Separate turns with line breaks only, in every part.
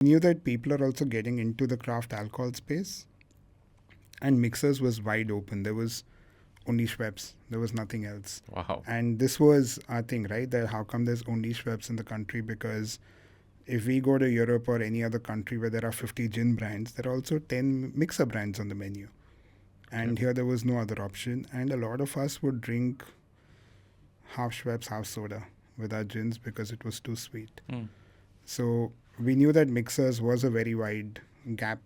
Knew that people are also getting into the craft alcohol space, and mixers was wide open. There was only Schweppes. There was nothing else.
Wow.
And this was our thing, right? That how come there's only Schweppes in the country? Because if we go to Europe or any other country where there are 50 gin brands, there are also 10 mixer brands on the menu. And here there was no other option. And a lot of us would drink half Schweppes, half soda with our gins because it was too sweet. So we knew that mixers was a very wide gap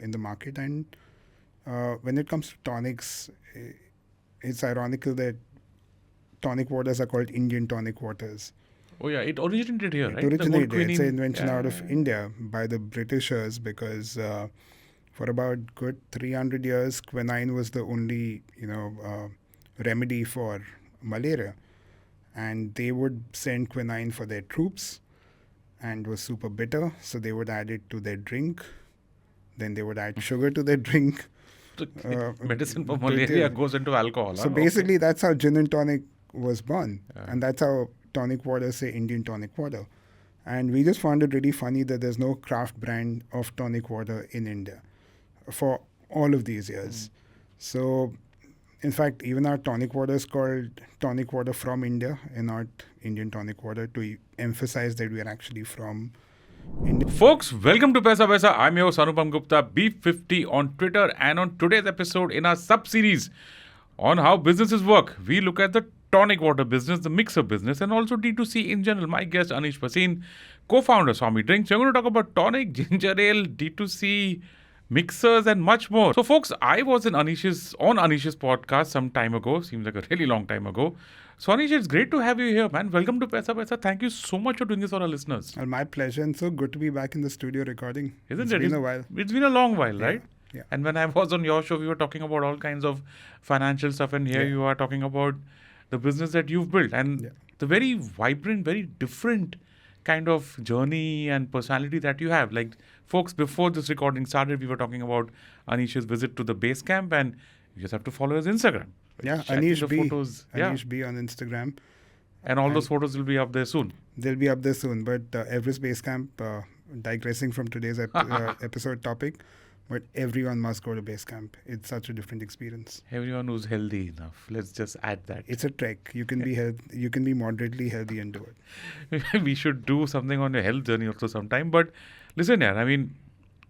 in the market. And when it comes to tonics, it's ironical that tonic waters are called Indian tonic waters.
Oh yeah, it originated here, right?
It originated. It's an
quinine-
invention out of India by the Britishers because for about good 300 years, quinine was the only remedy for malaria, and they would send quinine for their troops, and it was super bitter, so they would add it to their drink. Then they would add sugar to their drink.
Medicine for malaria goes into alcohol.
So basically, that's how gin and tonic was born,
Yeah.
and that's how tonic water say Indian tonic water. And we just found it really funny that there's no craft brand of tonic water in India for all of these years. So, in fact, even our tonic water is called tonic water from India and not Indian tonic water to emphasize that we are actually from India.
Folks, welcome to Paisa Vaisa. I'm your host Anupam Gupta, B50 on Twitter, and on today's episode in our sub-series on how businesses work, we look at the tonic water business, the mixer business, and also D2C in general. My guest Aneesh Bhasin, co-founder Swami Drinks. We're going to talk about tonic, ginger ale, D2C, mixers, and much more. So, folks, I was on Aneesh's podcast some time ago. Seems like a really long time ago. So, Aneesh, it's great to have you here, man. Welcome to Paisa Vaisa. Thank you so much for doing this for our listeners.
Well, my pleasure, and so good to be back in the studio recording.
Isn't
It's
it?
been a while.
It's been a long while, right?
Yeah.
And when I was on your show, we were talking about all kinds of financial stuff, and here
Yeah.
you are talking about the business that you've built and the very vibrant, very different kind of journey and personality that you have. Like, folks, before this recording started, we were talking about Aneesh's visit to the base camp, and you just have to follow his Instagram.
Yeah,
Check
Aneesh
the
B.
photos.
Anish B on Instagram.
And all those photos will be up there soon.
They'll be up there soon. But Everest Base Camp, digressing from today's episode topic, but everyone must go to base camp. It's such a different experience.
Everyone who's healthy enough. Let's just add that.
It's a trek. You can be you can be moderately healthy and do it.
We should do something on your health journey also sometime. But listen, yeah, I mean,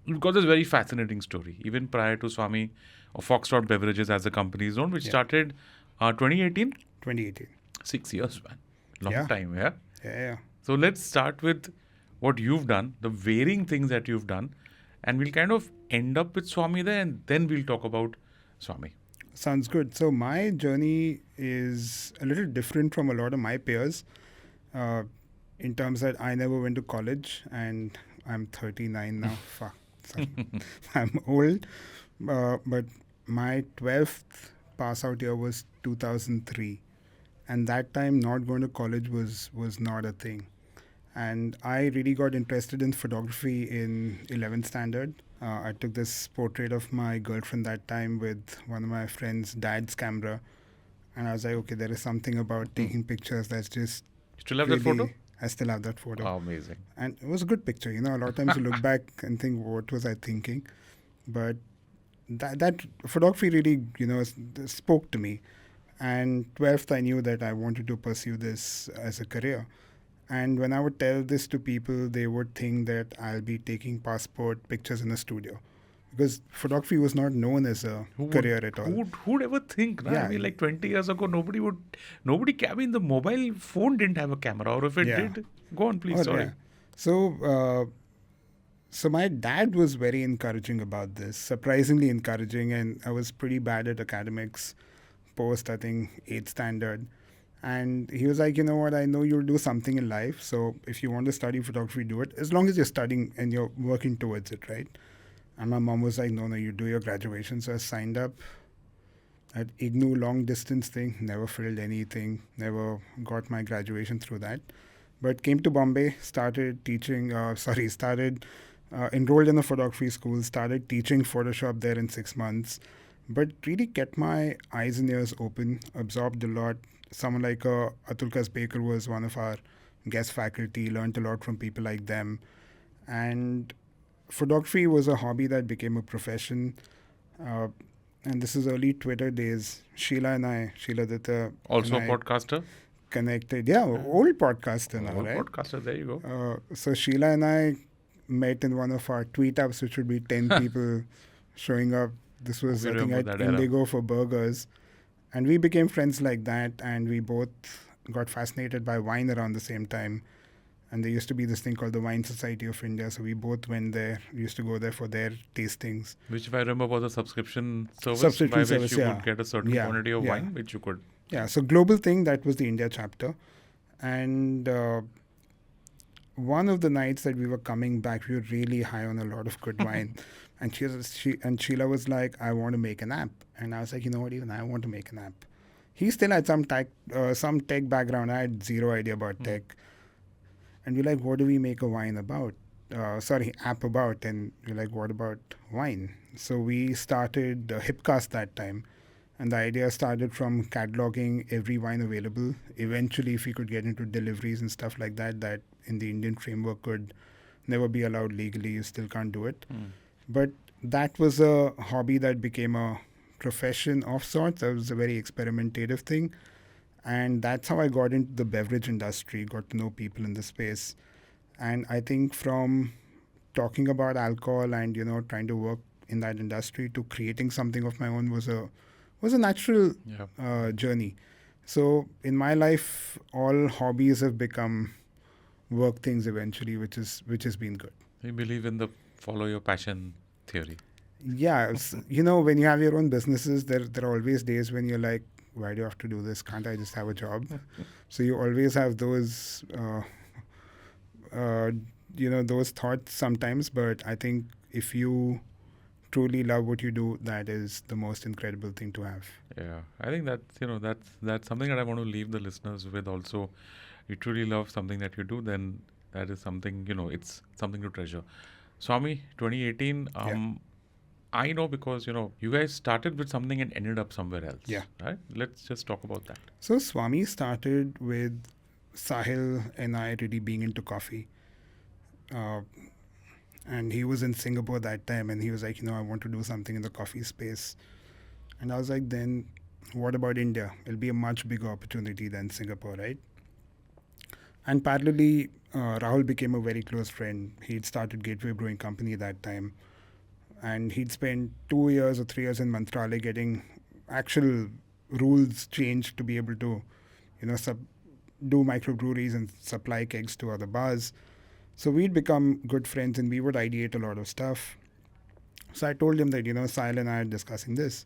you've got this very fascinating story. Even prior to Swami or Foxtrot Beverages as the company is known, which started 2018?
2018.
6 years, man. Long
Yeah.
time, yeah?
Yeah.
So let's start with what you've done, the varying things that you've done, and we'll kind of end up with Swami there, and then we'll talk about Swami.
Sounds good. So my journey is a little different from a lot of my peers in terms that I never went to college, and I'm 39 now. Fuck. Sorry. I'm old. But my 12th pass out year was 2003. And that time, not going to college was not a thing. And I really got interested in photography in 11th standard. I took this portrait of my girlfriend that time with one of my friend's dad's camera. And I was like, okay, there is something about taking pictures that's just...
Still have that photo?
I still have that photo.
Oh, amazing.
And it was a good picture. You know, a lot of times you look back and think, what was I thinking? But that photography really, spoke to me. And 12th, I knew that I wanted to pursue this as a career. And when I would tell this to people, they would think that I'll be taking passport pictures in a studio. Because photography was not known as a career at all.
Who would ever think?
Yeah.
I mean, like 20 years ago, I mean, the mobile phone didn't have a camera, or if it did, go on, please. Sorry.
Yeah. So my dad was very encouraging about this, surprisingly encouraging, and I was pretty bad at academics post, I think, 8th standard. And he was like, you know what, I know you'll do something in life, so if you want to study photography, do it, as long as you're studying and you're working towards it, right? And my mom was like, no, you do your graduation. So I signed up at IGNU long distance thing, never filled anything, never got my graduation through that. But came to Bombay, started teaching, enrolled in a photography school, started teaching Photoshop there in 6 months, but really kept my eyes and ears open, absorbed a lot. Someone like Atulkas Baker was one of our guest faculty, learned a lot from people like them. And photography was a hobby that became a profession. Uh, and this is early Twitter days. Sheila Dutta
Also a
and I
podcaster.
connected. Yeah, old podcaster now,
Old
right?
podcaster. There you go.
So Sheila and I met in one of our tweet ups, which would be 10 people showing up. This was,
We
I think,
remember
at
that era.
Indigo for burgers. And we became friends like that. And we both got fascinated by wine around the same time. And there used to be this thing called the Wine Society of India. So we both went there. We used to go there for their tastings.
Which, if I remember, was a subscription service
Subscription
by which
service,
you
yeah.
would get a certain
Yeah,
quantity of
yeah.
wine, which you could.
Yeah, so global thing, that was the India chapter. And one of the nights that we were coming back, we were really high on a lot of good wine. And Sheila was like, I want to make an app. And I was like, you know what, even I want to make an app. He still had some tech background. I had zero idea about tech. And we're like, what do we make a wine about? App about. And we're like, what about wine? So we started Hipcast that time. And the idea started from cataloging every wine available. Eventually, if we could get into deliveries and stuff like that, that in the Indian framework could never be allowed legally. You still can't do it. But that was a hobby that became a profession of sorts. That was a very experimentative thing. And that's how I got into the beverage industry, got to know people in the space. And I think from talking about alcohol and, trying to work in that industry to creating something of my own was a natural journey. So in my life, all hobbies have become work things eventually, which has been good.
You believe in the follow your passion theory.
Yeah, when you have your own businesses, there are always days when you're like, why do you have to do this? Can't I just have a job? So you always have those, those thoughts sometimes. But I think if you truly love what you do, that is the most incredible thing to have.
Yeah, I think that's something that I want to leave the listeners with also. You truly love something that you do, then that is something, it's something to treasure. Swami, 2018, I know because, you guys started with something and ended up somewhere else.
Yeah.
Right? Let's just talk about that.
So Swami started with Sahil and I really being into coffee. And he was in Singapore that time and he was like, I want to do something in the coffee space. And I was like, then what about India? It'll be a much bigger opportunity than Singapore, right? And parallelly, Rahul became a very close friend. He'd started Gateway Brewing Company that time. And he'd spent 2 years or 3 years in Mantralaya getting actual rules changed to be able to, do microbreweries and supply kegs to other bars. So we'd become good friends and we would ideate a lot of stuff. So I told him that, Sahil and I are discussing this.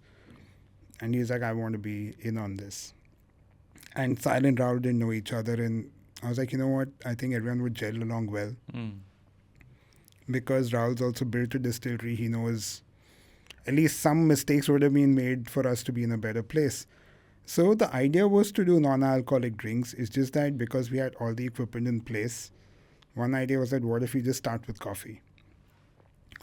And he's like, I want to be in on this. And Sahil and Rahul didn't know each other. And I was like, you know what? I think everyone would gel along well. Because Rahul's also built a distillery. He knows at least some mistakes would have been made for us to be in a better place. So the idea was to do non-alcoholic drinks. It's just that because we had all the equipment in place, one idea was that what if we just start with coffee?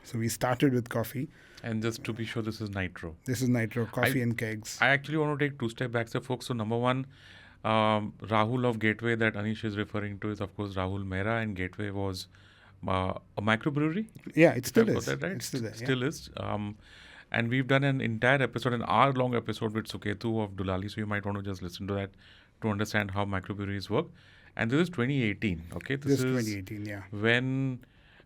So we started with coffee.
And just to be sure, this is Nitro.
This is Nitro, coffee and kegs.
I actually want to take 2 steps back, so folks. So number one, Rahul of Gateway that Aneesh is referring to is, of course, Rahul Mehra, and Gateway was a microbrewery.
Yeah, it still
I've
is.
got that right?
It's still there.
Still is. And we've done an entire episode, an hour-long episode with Suketu of Dulali, so you might want to just listen to that to understand how microbreweries work. And this is 2018, okay?
This is 2018, yeah.
When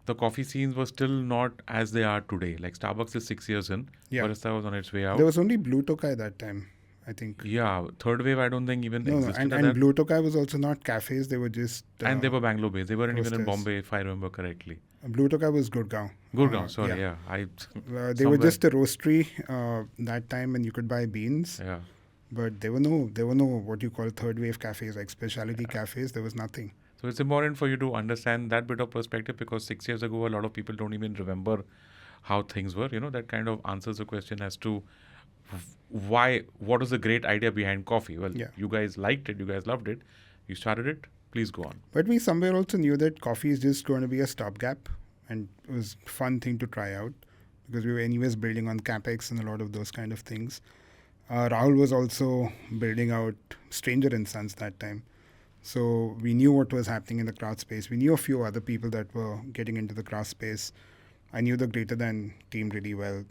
the coffee scenes were still not as they are today. Like Starbucks is 6 years in.
Yeah.
Barista was on its way out.
There was only Blue Tokai that time, I think.
Yeah, third wave I don't think even existed.
And Blue Tokai was also not cafes, they were just...
and they were Bangalore based. They weren't even in
roasters.
Bombay, if I remember correctly.
Blue Tokai was Gurgaon.
Gurgaon, sorry, yeah.
They were just a roastery that time and you could buy beans.
Yeah.
But there were no what you call third wave cafes, like specialty cafes. There was nothing.
So it's important for you to understand that bit of perspective because 6 years ago, a lot of people don't even remember how things were. That kind of answers the question as to what was the great idea behind coffee? Well, you guys liked it, you guys loved it, you started it, please go on.
But we somewhere also knew that coffee is just going to be a stopgap and it was a fun thing to try out because we were anyways building on CapEx and a lot of those kind of things. Rahul was also building out Stranger & Sons that time. So we knew what was happening in the craft space. We knew a few other people that were getting into the craft space. I knew the Greater Than team really well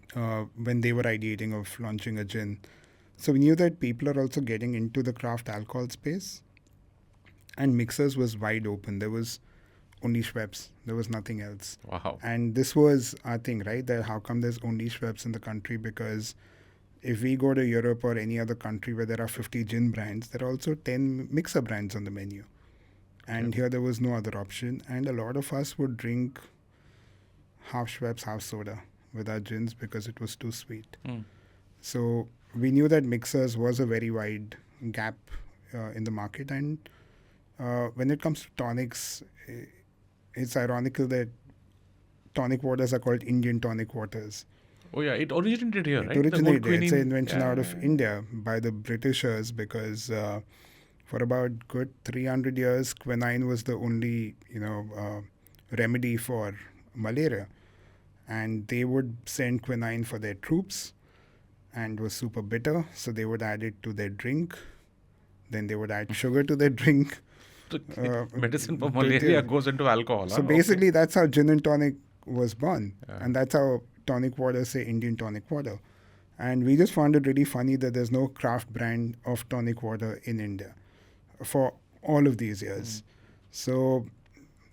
when they were ideating of launching a gin. So we knew that people are also getting into the craft alcohol space. And mixers was wide open. There was only Schweppes. There was nothing else.
Wow.
And this was our thing, right? That how come there's only Schweppes in the country? Because if we go to Europe or any other country where there are 50 gin brands, there are also 10 mixer brands on the menu. And here there was no other option. And a lot of us would drink half Schweppes, half soda with our gins because it was too sweet. So we knew that mixers was a very wide gap in the market. And when it comes to tonics, it's ironical that tonic waters are called Indian tonic waters.
Oh yeah, it originated here, right?
It originated. It's an
quinine-
invention out of India by the Britishers because for about good 300 years, quinine was the only remedy for malaria, and they would send quinine for their troops, and it was super bitter, so they would add it to their drink. Then they would add sugar to their drink.
Medicine for malaria goes into alcohol.
So basically, that's how gin and tonic was born,
Yeah.
and that's how tonic water say Indian tonic water. And we just found it really funny that there's no craft brand of tonic water in India for all of these years. So,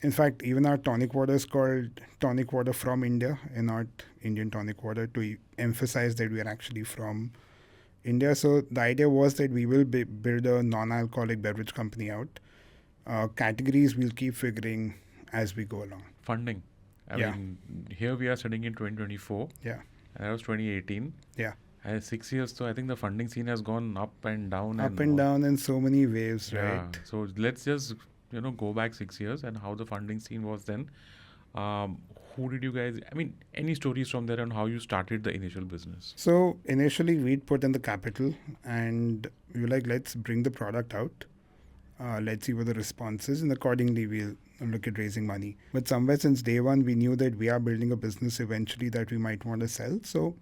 in fact, even our tonic water is called tonic water from India and not Indian tonic water to emphasize that we are actually from India. So the idea was that we will build a non-alcoholic beverage company out. Categories we'll keep figuring as we go along.
Funding. I
Yeah.
mean, here we are sitting in 2024.
Yeah.
And that was 2018.
Yeah.
And 6 years, so I think the funding scene has gone up and down.
Up and down in so many waves,
Yeah.
right?
So let's just go back 6 years and how the funding scene was then. Who did you guys? I mean, any stories from there on how you started the initial business?
So initially we'd put in the capital and we were like, let's bring the product out. Let's see what the response is, and accordingly we'll look at raising money. But somewhere since day one, we knew that we are building a business eventually that we might want to sell. So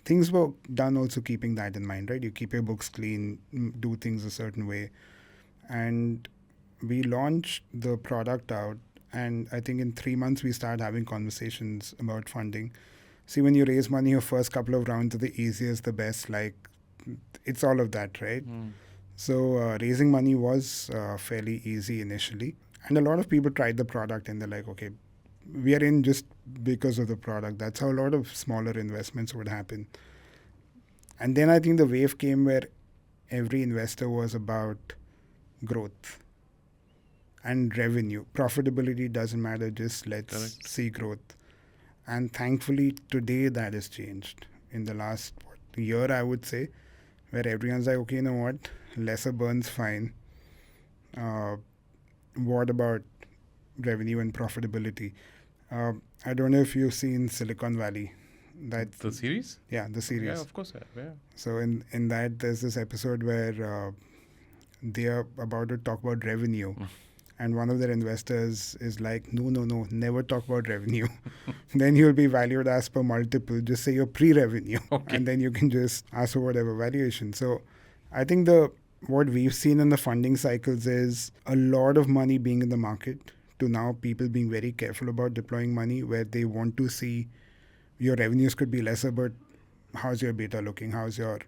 things were done also keeping that in mind, right? You keep your books clean, do things a certain way. And we launched the product out, and I think in 3 months we started having conversations about funding. See, when you raise money, your first couple of rounds are the easiest, the best, like it's all of that, right? So raising money was fairly easy initially. And a lot of people tried the product and they're like, okay, we are in just because of the product. That's how a lot of smaller investments would happen. And then I think the wave came where every investor was about growth and revenue. Profitability doesn't matter, just let's
Correct.
see growth. And thankfully today that has changed in the last year, I would say, where everyone's like, okay, you know what, lesser burns fine. What about revenue and profitability? I don't know if you've seen Silicon Valley. That's
The series?
yeah, the series.
Yeah, of course. Yeah.
So in that, there's this episode where they are about to talk about revenue. And one of their investors is like, no, never talk about revenue. Then you'll be valued as per multiple. Just say your pre-revenue.
Okay.
And then you can just ask for whatever valuation. So I think what we've seen in the funding cycles is a lot of money being in the market to now people being very careful about deploying money where they want to see your revenues could be lesser, but how's your beta looking? How's your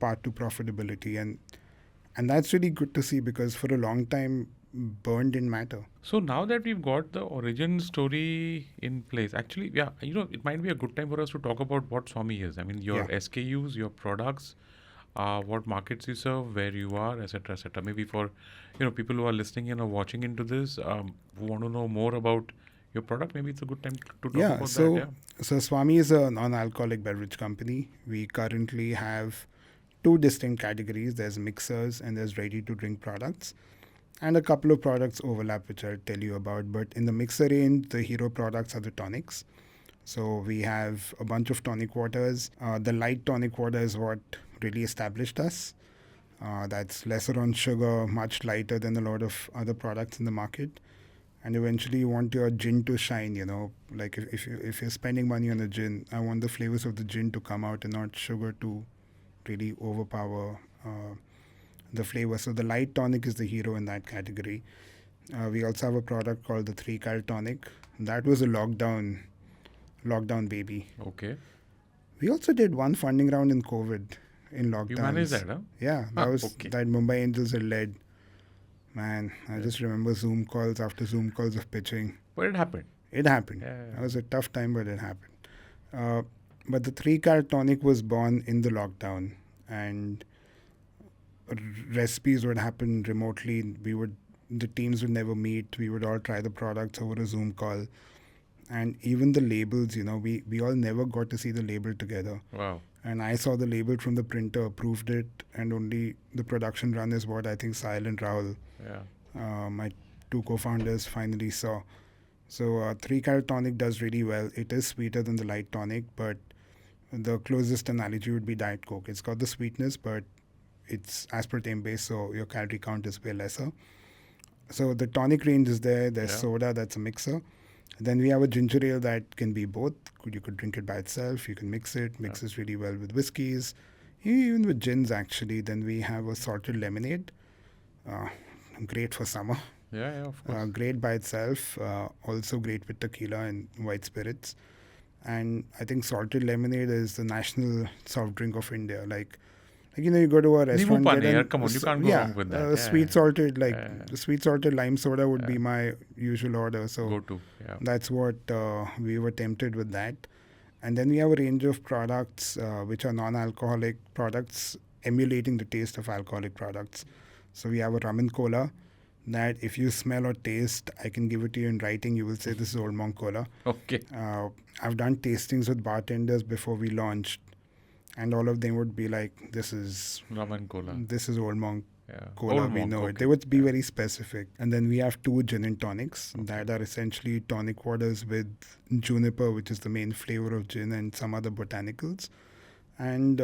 path to profitability? And that's really good to see because for a long time, burn didn't matter.
So now that we've got the origin story in place, actually, yeah, it might be a good time for us to talk about what Swami is. I mean, your
Yeah.
SKUs, your products, what markets you serve, where you are, etc., etc. Maybe for people who are listening in or watching into this, who want to know more about your product, maybe it's a good time to talk about that.
So Swami is a non-alcoholic beverage company. We currently have 2 distinct categories. There's mixers and there's ready-to-drink products. And a couple of products overlap, which I'll tell you about. But in the mixer range, the hero products are the tonics. So we have a bunch of tonic waters. The light tonic water is what really established us. That's lesser on sugar, much lighter than a lot of other products in the market. And eventually you want your gin to shine, like if you're spending money on a gin, I want the flavors of the gin to come out and not sugar to really overpower the flavor. So the light tonic is the hero in that category. We also have a product called the 3 Cal Tonic. That was a lockdown baby.
Okay.
We also did one funding round in COVID in lockdowns.
You managed that, huh?
Yeah, that was
okay.
that Mumbai Angels had led. Man, I just remember Zoom calls after Zoom calls of pitching.
But it happened.
It happened.
Yeah.
That was a tough time, but it happened. But the 3 Cal Tonic was born in the lockdown, and recipes would happen remotely. The teams would never meet. We would all try the products over a Zoom call. And even the labels, we all never got to see the label together.
Wow.
And I saw the label from the printer, approved it, and only the production run is what I think Sahil and Rahul, my 2 co-founders, finally saw. So 3 Cal Tonic does really well. It is sweeter than the light tonic, but the closest analogy would be Diet Coke. It's got the sweetness, but it's aspartame based, so your calorie count is way lesser. So the tonic range is there. There's soda, that's a mixer. Then we have a ginger ale that can be both. You could drink it by itself. You can mix it. Mixes really well with whiskeys, even with gins actually. Then we have a salted lemonade. Great for summer.
Yeah, of course.
Great by itself. Also great with tequila and white spirits. And I think salted lemonade is the national soft drink of India. Like you go to a restaurant.
Come on, you can't go wrong with that.
Sweet salted, the sweet salted lime soda would be my usual order. So
Go to. Yeah.
that's what we were tempted with that. And then we have a range of products which are non-alcoholic products emulating the taste of alcoholic products. So we have a rum and cola that if you smell or taste, I can give it to you in writing. You will say this is Old Monk Cola.
Okay.
I've done tastings with bartenders before we launched. And all of them would be like, this is
Rum and cola.
This is Old Monk Cola.
Old
we
Monk,
know
okay.
it. They would be very specific. And then we have 2 gin and tonics that are essentially tonic waters with juniper, which is the main flavor of gin, and some other botanicals. And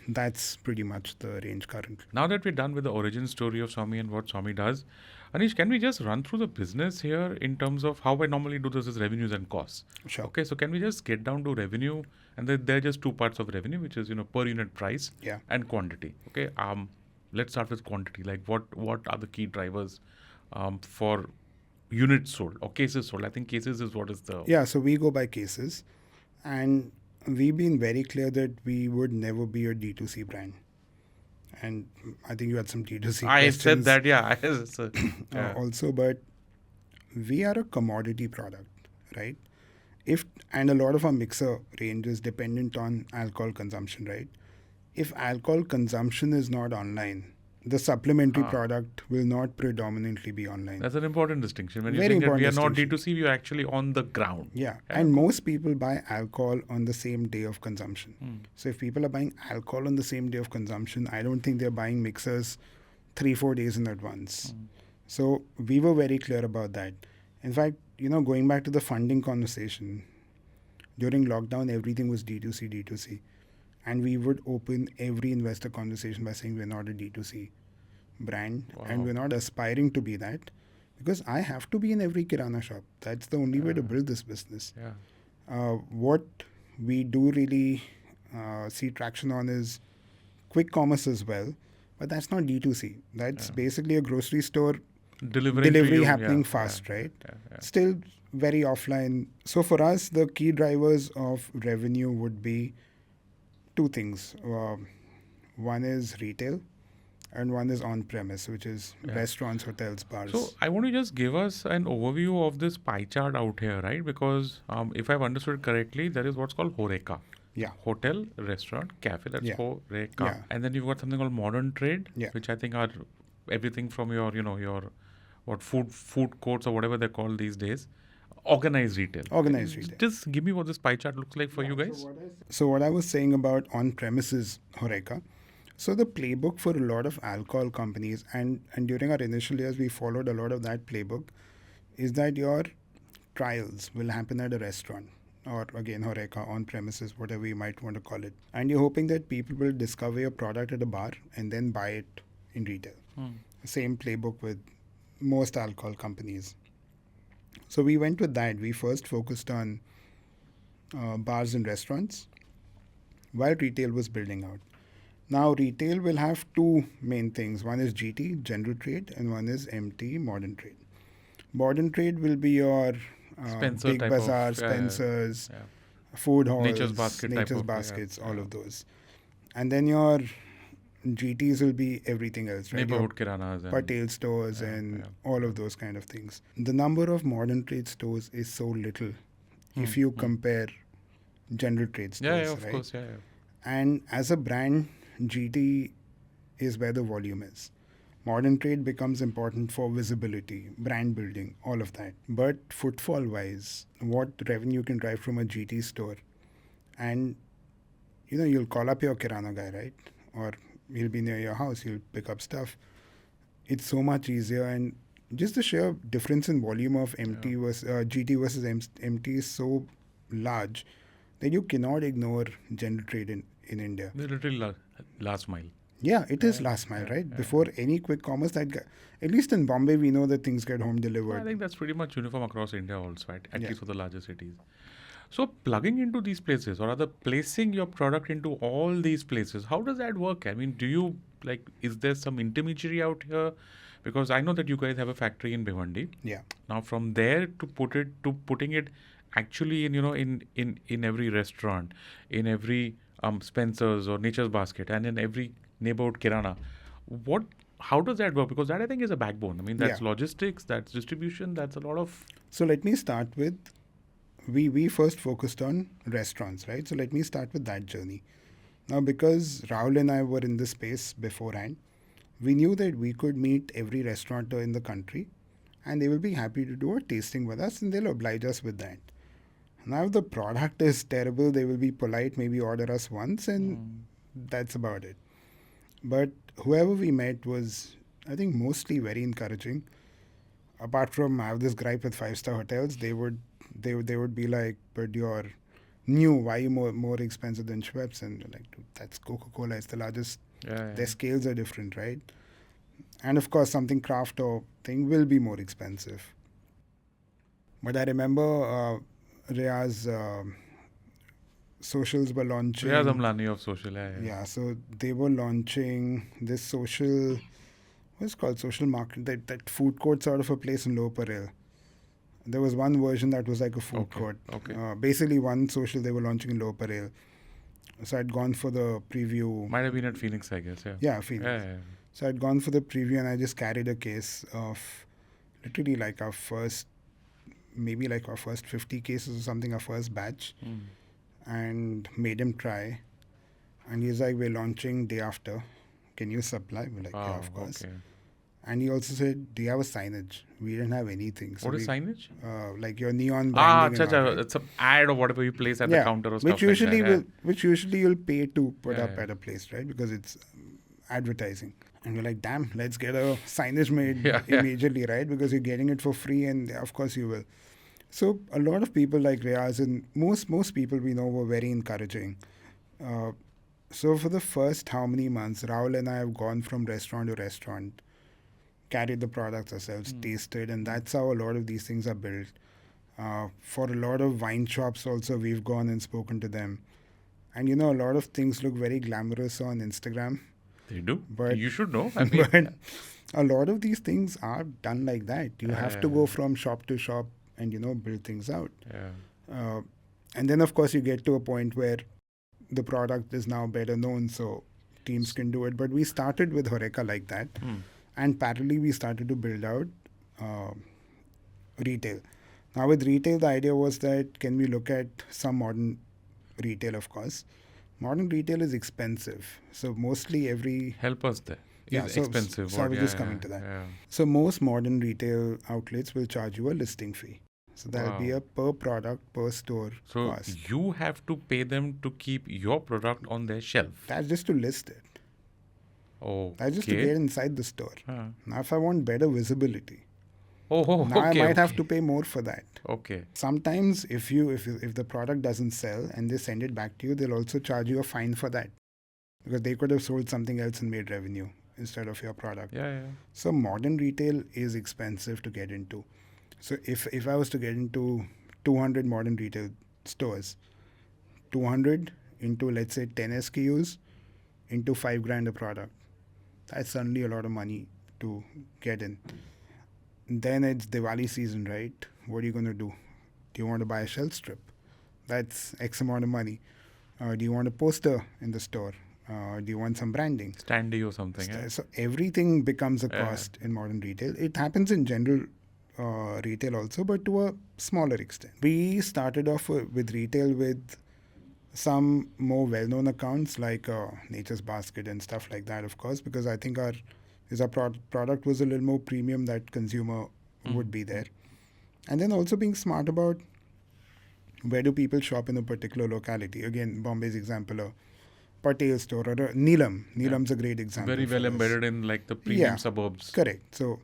that's pretty much the range currently.
Now that we're done with the origin story of Swami and what Swami does, Aneesh, can we just run through the business here in terms of how I normally do this is revenues and costs?
Sure.
Okay, so can we just get down to revenue? And there are just 2 parts of revenue, which is per unit price and quantity. Okay, let's start with quantity. Like what are the key drivers for units sold or cases sold? I think cases is what is the...
Yeah, so we go by cases. And we've been very clear that we would never be a D2C brand. And I think you had some D2C
I
questions.
said that, yeah.
Also, but we are a commodity product, right? And a lot of our mixer range is dependent on alcohol consumption, right? If alcohol consumption is not online, the supplementary product will not predominantly be online.
That's an important distinction. When you're
Very
saying that we are not
important
D2C, we are actually on the ground.
Yeah. And most people buy alcohol on the same day of consumption. So if people are buying alcohol on the same day of consumption, I don't think they're buying mixers 3-4 days in advance. So we were very clear about that. In fact, going back to the funding conversation, during lockdown, everything was D2C. And we would open every investor conversation by saying we're not a D2C brand and we're not aspiring to be that, because I have to be in every kirana shop. That's the only way to build this business. What we do really see traction on is quick commerce as well, but that's not D2C. That's basically a grocery store delivery happening fast, right? Still very offline. So for us, the key drivers of revenue would be 2 things. One is retail and one is on-premise, which is restaurants, hotels, bars.
So I want to just give us an overview of this pie chart out here, right? because if I've understood correctly, there is what's called HoReCa.
Yeah.
Hotel, restaurant, cafe, that's HoReCa.
Yeah.
And then you've got something called modern trade,
Yeah.
which I think are everything from your food courts or whatever they're called these days. Organized retail. Just give me what this pie chart looks like for you guys.
So what I was saying about on-premises HoReCa, so the playbook for a lot of alcohol companies, and during our initial years, we followed a lot of that playbook, is that your trials will happen at a restaurant, or again, HoReCa, on-premises, whatever you might want to call it. And you're hoping that people will discover your product at a bar and then buy it in retail. Same playbook with most alcohol companies. So we went with that. We first focused on bars and restaurants while retail was building out. Now, retail will have two main things. One is GT, general trade, and one is MT, modern trade. Modern trade will be your
Spencer
big
type of
bazaar, Spencer's,
yeah.
food
Nature's
halls,
basket type
nature's
of
baskets, all
yeah.
of those. And then your GTs will be everything else, right?
Neighborhood kiranas and
Patel stores and all of those kind of things. The number of modern trade stores is so little if you compare general trade stores,
of
right?
course,
And as a brand, GT is where the volume is. Modern trade becomes important for visibility, brand building, all of that. But footfall wise, what revenue you can drive from a GT store, and you'll call up your kirana guy, right? Or he'll be near your house, he'll pick up stuff. It's so much easier, and just the sheer difference in volume of MT versus GT versus MT is so large that you cannot ignore general trade in India.
The literal last mile.
Yeah, it is last mile, right? Before any quick commerce, at least in Bombay, we know that things get home delivered.
I think that's pretty much uniform across India also, right? At least for the larger cities. So plugging into these places, or rather placing your product into all these places, how does that work? I mean, do you is there some intermediary out here? Because I know that you guys have a factory in Bhiwandi.
Yeah.
Now from there to putting it actually in every restaurant, in every Spencer's or Nature's Basket, and in every neighborhood kirana, how does that work? Because that I think is a backbone. I mean, that's logistics, that's distribution, that's a lot of.
So let me start with, we first focused on restaurants, right? So let me start with that journey. Now, because Rahul and I were in this space beforehand, we knew that we could meet every restaurateur in the country and they will be happy to do a tasting with us and they'll oblige us with that. Now, if the product is terrible, they will be polite, maybe order us once, and that's about it. But whoever we met was, I think, mostly very encouraging. Apart from, I have this gripe with 5-star hotels, they would be like, but you're new, why are you more expensive than Schweppes? And you're like, dude, that's Coca-Cola, it's the largest. Their scales are different, right? And of course, something craft or thing will be more expensive. But I remember Ria's socials were launching.
Riaz Amlani of social.
Yeah, so they were launching this social, what's it called, social market, that food court sort of a place in Lower Parel. There was one version that was like a food court.
Okay.
Basically, one social they were launching in Lower Parel. So I'd gone for the preview.
Might have been at Phoenix, I guess.
Yeah, Phoenix.
Yeah.
So I'd gone for the preview and I just carried a case of literally like our first 50 cases or something, our first batch, and made him try. And he's like, we're launching day after. Can you supply? We're like, yeah, of course.
Okay.
And he also said, do you have a signage? We didn't have anything. So
what is signage?
Like your neon branding.
It's an ad or whatever you place at the counter or stuff
which usually
like that.
which usually you'll pay to put up at a place, right? Because it's advertising. And we're like, damn, let's get a signage made immediately, right? Because you're getting it for free and of course you will. So a lot of people like Riaz and most people we know were very encouraging. So for the first how many months, Rahul and I have gone from restaurant to restaurant, carried the products ourselves, tasted, and that's how a lot of these things are built. For a lot of wine shops also, we've gone and spoken to them. And a lot of things look very glamorous on Instagram.
They do.
But
you should know. I mean,
but a lot of these things are done like that. You have to go from shop to shop and, build things out. And then, of course, you get to a point where the product is now better known, so teams can do it. But we started with Horeca like that. And parallelly, we started to build out retail. Now, with retail, the idea was that can we look at some modern retail, of course. Modern retail is expensive. So, mostly every...
Help us there. It's expensive.
So I was just coming to that. So, most modern retail outlets will charge you a listing fee. So, that'll be a per product, per store cost.
So, you have to pay them to keep your product on their shelf.
That's just to list it.
Oh,
That's just to get inside the store. Now, if I want better visibility, I might have to pay more for that.
Okay.
Sometimes, if the product doesn't sell and they send it back to you, they'll also charge you a fine for that because they could have sold something else and made revenue instead of your product. So modern retail is expensive to get into. So if I was to get into 200 modern retail stores, 200 into let's say 10 SKUs. into $5,000 a product. That's suddenly a lot of money to get in. Then it's Diwali season, right? What are you going to do? Do you want to buy a shelf strip? That's X amount of money. Do you want a poster in the store? Do you want some branding?
Standee or something. Yeah?
So everything becomes a cost in modern retail. It happens in general retail also, but to a smaller extent. We started off with retail with some more well-known accounts like Nature's Basket and stuff like that, of course, because I think our product was a little more premium that consumer would be there. And then also being smart about where do people shop in a particular locality. Again, Bombay's example, a Patel store or a Neelam. Neelam's a great example.
Very well embedded in like the premium suburbs.
Correct. So,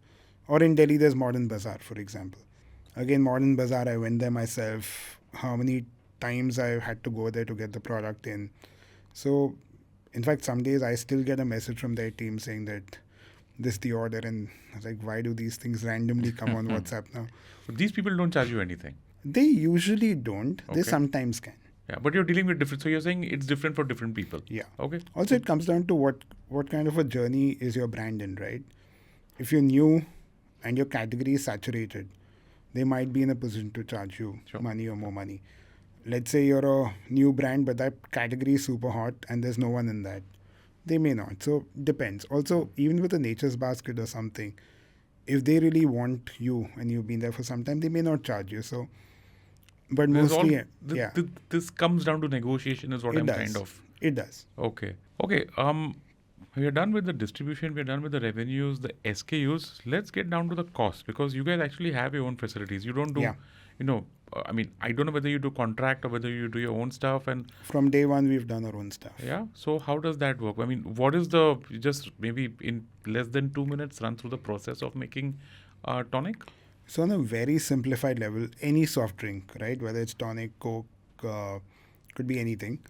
or in Delhi, there's Modern Bazaar, for example. Again, Modern Bazaar, I went there myself. How many times I had to go there to get the product in. So, in fact, some days I still get a message from their team saying that this is the order, and I was like, why do these things randomly come on WhatsApp now?
So these people don't charge you anything?
They usually don't.
Okay.
They sometimes can.
Yeah, but you're dealing with different. So you're saying it's different for different people.
Yeah.
Okay.
Also, it comes down to what kind of a journey is your brand in, right? If you're new and your category is saturated, they might be in a position to charge you money or more money. Let's say you're a new brand, but that category is super hot and there's no one in that. They may not. So depends. Also, even with a Nature's Basket or something, if they really want you and you've been there for some time, they may not charge you. So, but mostly,
this comes down to negotiation is what
it
I'm
does.
kind of.
It does.
Okay. We are done with the distribution. We are done with the revenues, the SKUs. Let's get down to the cost, because you guys actually have your own facilities. You don't do, I don't know whether you do contract or whether you do your own stuff. And
from day one, we've done our own stuff.
Yeah. So how does that work? I mean, what is just maybe in less than 2 minutes, run through the process of making tonic?
So on a very simplified level, any soft drink, right? Whether it's tonic, Coke, could be anything.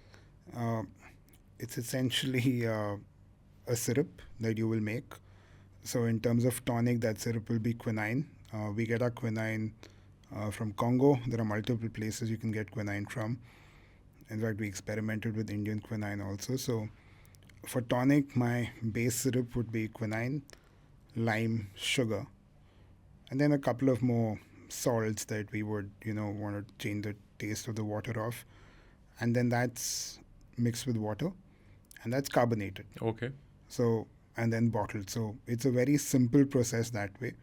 It's essentially a syrup that you will make. So in terms of tonic, that syrup will be quinine. We get our quinine from Congo. There are multiple places you can get quinine from. In fact, we experimented with Indian quinine also. So for tonic, my base syrup would be quinine, lime, sugar, and then a couple of more salts that we would, want to change the taste of the water off. And then that's mixed with water, and that's carbonated.
Okay.
So, and then bottled. So it's a very simple process that way.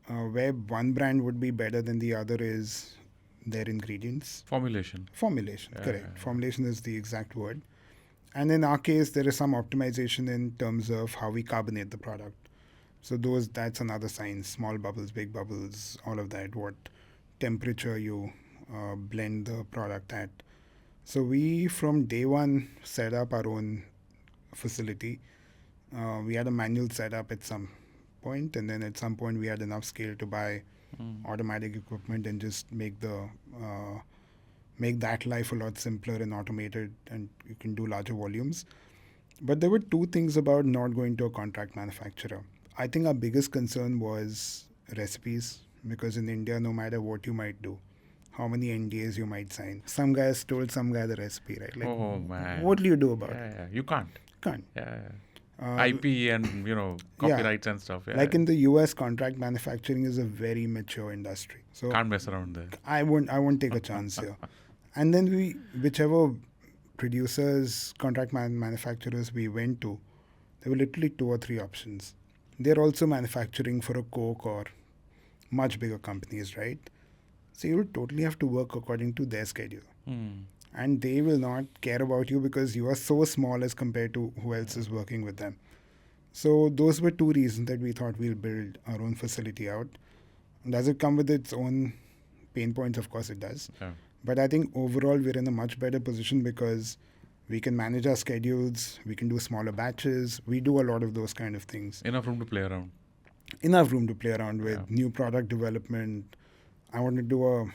Where one brand would be better than the other is their ingredients. Formulation, correct. Formulation is the exact word. And in our case, there is some optimization in terms of how we carbonate the product. So that's another science. Small bubbles, big bubbles, all of that. What temperature you blend the product at. So we, from day one, set up our own facility. We had a manual setup at some point, and then at some point we had enough scale to buy automatic equipment and just make that life a lot simpler and automated, and you can do larger volumes. But there were two things about not going to a contract manufacturer. I think our biggest concern was recipes, because in India, no matter what you might do, how many NDAs you might sign, some guy has told some guy the recipe, right? Like,
oh man,
what do you do about it?
Yeah. You can't.
Yeah.
IP and copyrights and stuff. Yeah.
Like in the US, contract manufacturing is a very mature industry. So
can't mess around there.
I won't take a chance here. And then whichever producers, contract manufacturers we went to, there were literally 2 or 3 options. They're also manufacturing for a Coke or much bigger companies, right? So you would totally have to work according to their schedule. And they will not care about you because you are so small as compared to who else is working with them. So those were 2 reasons that we thought we'll build our own facility out. Does it come with its own pain points? Of course it does.
Yeah.
But I think overall we're in a much better position because we can manage our schedules, we can do smaller batches, we do a lot of those kind of things.
Enough room to play around.
Enough room to play around with new product development. I want to do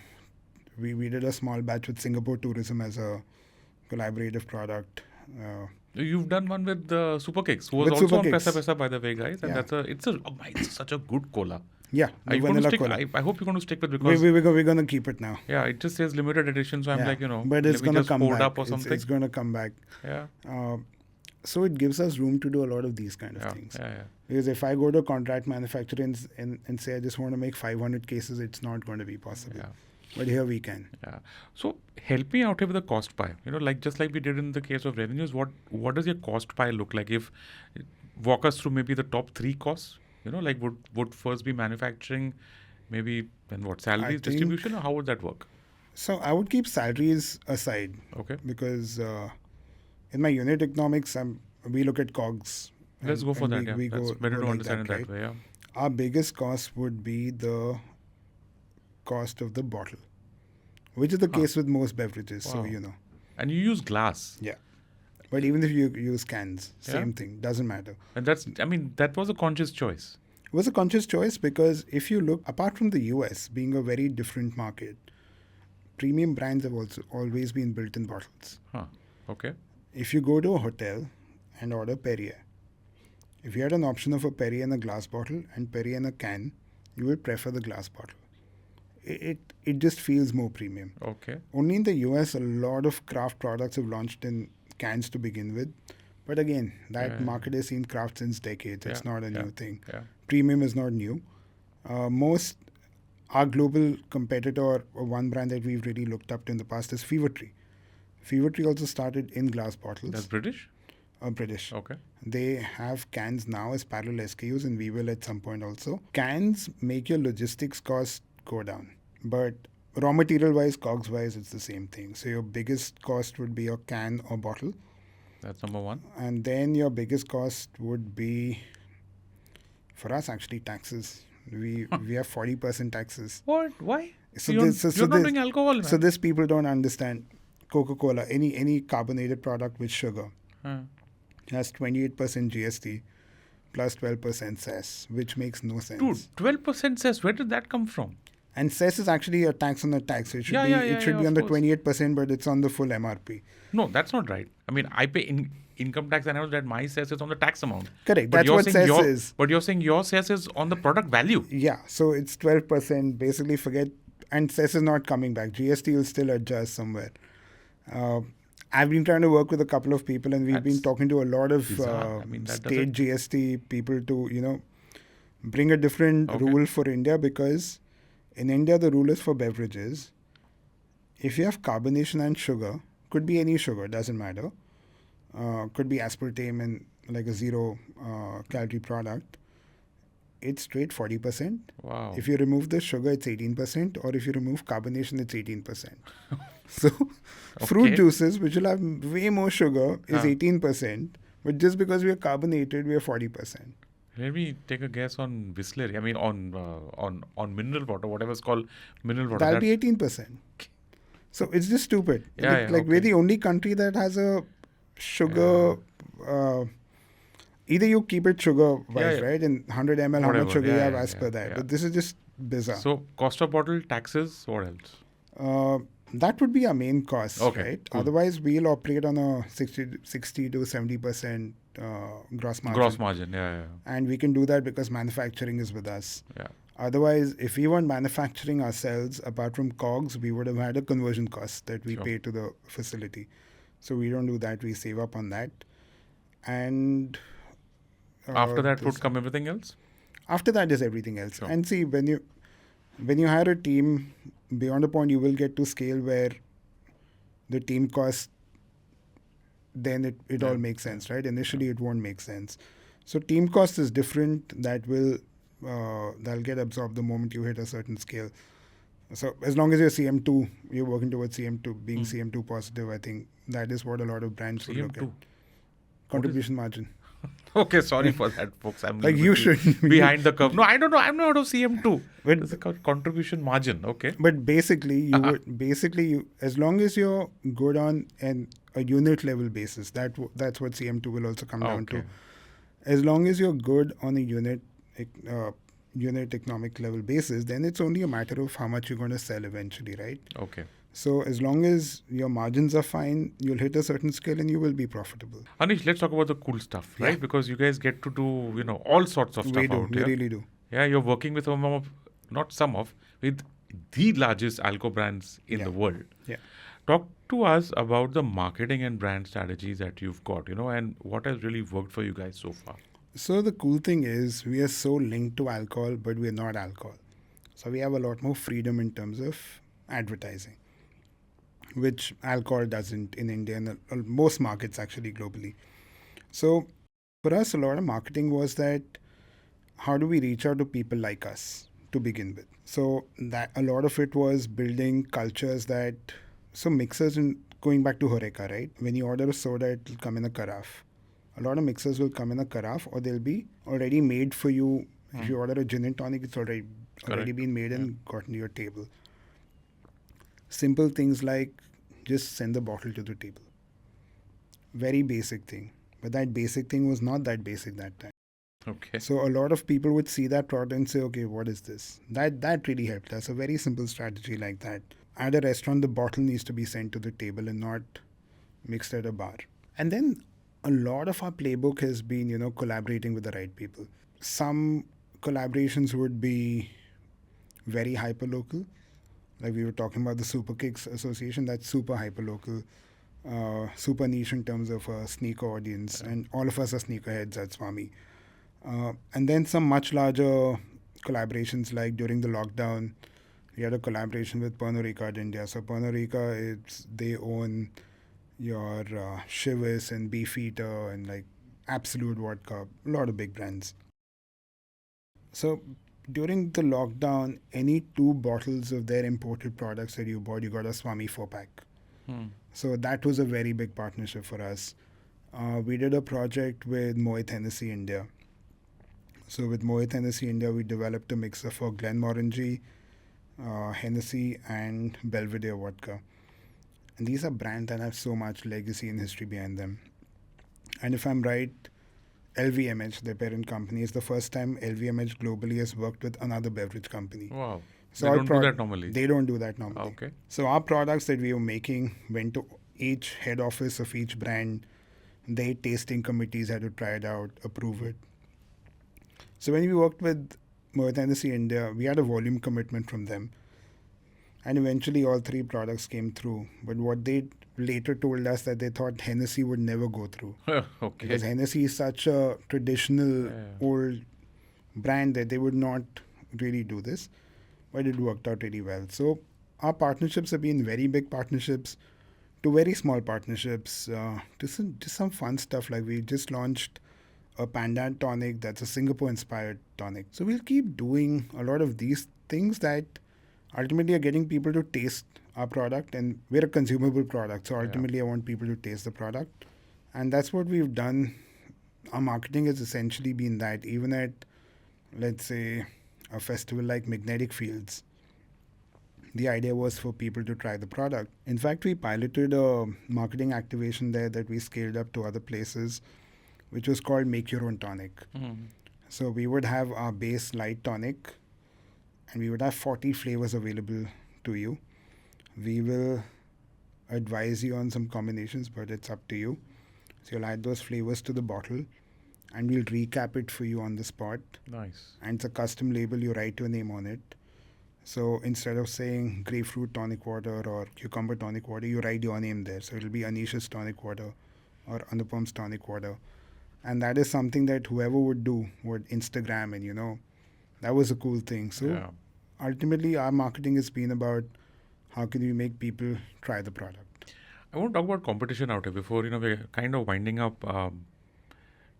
we did a small batch with Singapore Tourism as a collaborative product.
You've done one with Super Kicks, who was
With
also
Super
on
Kicks.
Paisa Vaisa, by the way, guys. And
Yeah.
it's such a good cola.
Yeah,
Are you
vanilla
going to stick?
cola.
I hope you're going to stick with, because
We're going to keep it now.
yeah, it just says limited edition. So I'm
Yeah.
like,
But it's
maybe
going to
just
come
poured
back.
up or something.
It's going to come back.
Yeah.
So it gives us room to do a lot of these kind of things. Because if I go to a contract manufacturer and say I just want to make 500 cases, it's not going to be possible.
Yeah.
But here we can.
Yeah. So help me out here with the cost pie. Just like we did in the case of revenues, what does your cost pie look like? If walk us through maybe the top 3 costs. Would first be manufacturing, maybe then what, salaries, distribution, or how would that work?
So I would keep salaries aside.
Okay.
Because in my unit economics, we look at COGS.
Let's go for that.
We
That's
go
better to
like
understand
that,
it that way. Yeah.
Our biggest cost would be the cost of the bottle, which is the case with most beverages.
Wow.
So
And you use glass.
Yeah. But even if you use cans, same thing, doesn't matter.
And that was a conscious choice.
It was a conscious choice because if you look, apart from the US being a very different market, premium brands have also always been built in bottles.
Okay.
If you go to a hotel and order Perrier, if you had an option of a Perrier in a glass bottle and Perrier in a can, you would prefer the glass bottle. It just feels more premium.
Okay.
Only in the US, a lot of craft products have launched in cans to begin with. But again, that market has seen craft since decades. It's not a new thing.
Yeah.
Premium is not new. Our global competitor, or one brand that we've really looked up to in the past, is Fever Tree. Fever Tree also started in glass bottles.
That's British?
British.
Okay.
They have cans now as parallel SKUs, and we will at some point also. Cans make your logistics cost go down. But raw material wise, COGS wise, it's the same thing. So your biggest cost would be your can or bottle.
That's number one.
And then your biggest cost would be, for us actually, taxes. We have 40% taxes.
What? Why?
So
you're not doing alcohol, man.
So this people don't understand. Coca-Cola, any carbonated product with sugar has 28% GST plus 12% cess, which makes no sense.
Dude, 12% cess, where did that come from?
And cess is actually a tax on a tax. So it should be on the 28%, but it's on the full MRP.
No, that's not right. I mean, I pay income tax and I know that my cess is on the tax amount.
Correct. That's what cess is.
But you're saying your cess is on the product value.
Yeah. So it's 12%. Basically, forget. And cess is not coming back. GST will still adjust somewhere. I've been trying to work with a couple of people, and we've been talking to a lot of state GST people to, bring a different rule for India, because in India, the rule is for beverages. If you have carbonation and sugar, could be any sugar, doesn't matter. Could be aspartame and like a 0 calorie product. It's straight 40%.
Wow.
If you remove the sugar, it's 18%. Or if you remove carbonation, it's 18%. So fruit juices, which will have way more sugar, is 18%. But just because we are carbonated, we are 40%.
Let me take a guess on Bisleri. I mean, on mineral water, whatever it's called, mineral water.
That'll be 18%. So it's just stupid. We're the only country that has a sugar... either you keep it sugar-wise, right? In 100 ml, how much sugar you have as per that. But this is just bizarre.
So cost of bottle, taxes, what else?
That would be our main cost, right?
Cool.
Otherwise, we'll operate on a 60 to 70% gross margin.
Gross margin,
And we can do that because manufacturing is with us.
Yeah.
Otherwise, if we weren't manufacturing ourselves, apart from COGS, we would have had a conversion cost that we pay to the facility. So we don't do that. We save up on that. And...
after that would come everything else?
After that is everything else.
Sure.
And see, when you hire a team, beyond a point, you will get to scale where the team cost, then it all makes sense, right? Initially, it won't make sense. So team cost is different. That'll get absorbed the moment you hit a certain scale. So as long as you're CM2, you're working towards CM2, being CM2 positive, I think that is what a lot of brands will look at. Contribution margin.
Okay, sorry for that, folks. I'm
like you should
behind the curve. No, I don't know. I'm not out of CM2. It's called contribution margin. Okay.
But basically, as long as you're good on a unit level basis, that's what CM2 will also come down to. As long as you're good on a unit economic level basis, then it's only a matter of how much you're going to sell eventually, right?
Okay.
So as long as your margins are fine, you'll hit a certain scale and you will be profitable.
Anish, let's talk about the cool stuff, right? Because you guys get to do, all sorts of stuff
we
out here.
We really do.
Yeah, you're working with with the largest alcohol brands in the world.
Yeah.
Talk to us about the marketing and brand strategies that you've got, and what has really worked for you guys so far.
So the cool thing is we are so linked to alcohol, but we're not alcohol. So we have a lot more freedom in terms of advertising, which alcohol doesn't in India and most markets actually globally. So for us, a lot of marketing was that how do we reach out to people like us to begin with? So that a lot of it was building cultures that so mixers and going back to Horeca, right? When you order a soda, it will come in a carafe. A lot of mixers will come in a carafe, or they'll be already made for you. If you order a gin and tonic, it's already
Correct.
been made and gotten to your table. Simple things like just send the bottle to the table. Very basic thing. But that basic thing was not that basic that time.
Okay.
So a lot of people would see that product and say, okay, what is this? That really helped us. A very simple strategy like that. At a restaurant, the bottle needs to be sent to the table and not mixed at a bar. And then a lot of our playbook has been, collaborating with the right people. Some collaborations would be very hyper local. Like we were talking about the Super Kicks Association, that's super hyper local, super niche in terms of a sneaker audience, and all of us are sneakerheads at Swami. And then some much larger collaborations, like during the lockdown, we had a collaboration with Pernod Ricard India. So Pernod Ricard, they own your Chivas and Beefeater and like Absolute Vodka, a lot of big brands. So during the lockdown, any 2 bottles of their imported products that you bought, you got a Swami 4-pack. So that was a very big partnership for us. We did a project with Moet Hennessy India. So with Moet Hennessy India, we developed a mixer for Glenmorangie, Hennessy, and Belvedere vodka. And these are brands that have so much legacy and history behind them. And if I'm right, LVMH, their parent company, is the first time LVMH globally has worked with another beverage company.
Wow.
So
They
our
don't do that normally.
They don't do that normally.
Okay.
So our products that we were making went to each head office of each brand. Their tasting committees had to try it out, approve it. So when we worked with Moet Hennessy India, we had a volume commitment from them. And eventually all 3 products came through. But what they later told us that they thought Hennessy would never go through.
Okay.
Because Hennessy is such a traditional old brand that they would not really do this. But it worked out really well. So our partnerships have been very big partnerships to very small partnerships to some fun stuff. Like we just launched a Pandan tonic that's a Singapore-inspired tonic. So we'll keep doing a lot of these things that ultimately are getting people to taste our product, and we're a consumable product. So ultimately, I want people to taste the product, and that's what we've done. Our marketing has essentially been that. Even at, let's say, a festival like Magnetic Fields, the idea was for people to try the product. In fact, we piloted a marketing activation there that we scaled up to other places, which was called Make Your Own Tonic. So we would have our base light tonic, and we would have 40 flavors available to you. We will advise you on some combinations, but it's up to you. So you'll add those flavors to the bottle, and we'll recap it for you on the spot.
Nice.
And it's a custom label, you write your name on it. So instead of saying grapefruit tonic water or cucumber tonic water, you write your name there. So it'll be Aneesh's tonic water or Anupam's tonic water. And that is something that whoever would do would Instagram, and that was a cool thing. So ultimately, our marketing has been about how can we make people try the product.
I want to talk about competition out here before, we're kind of winding up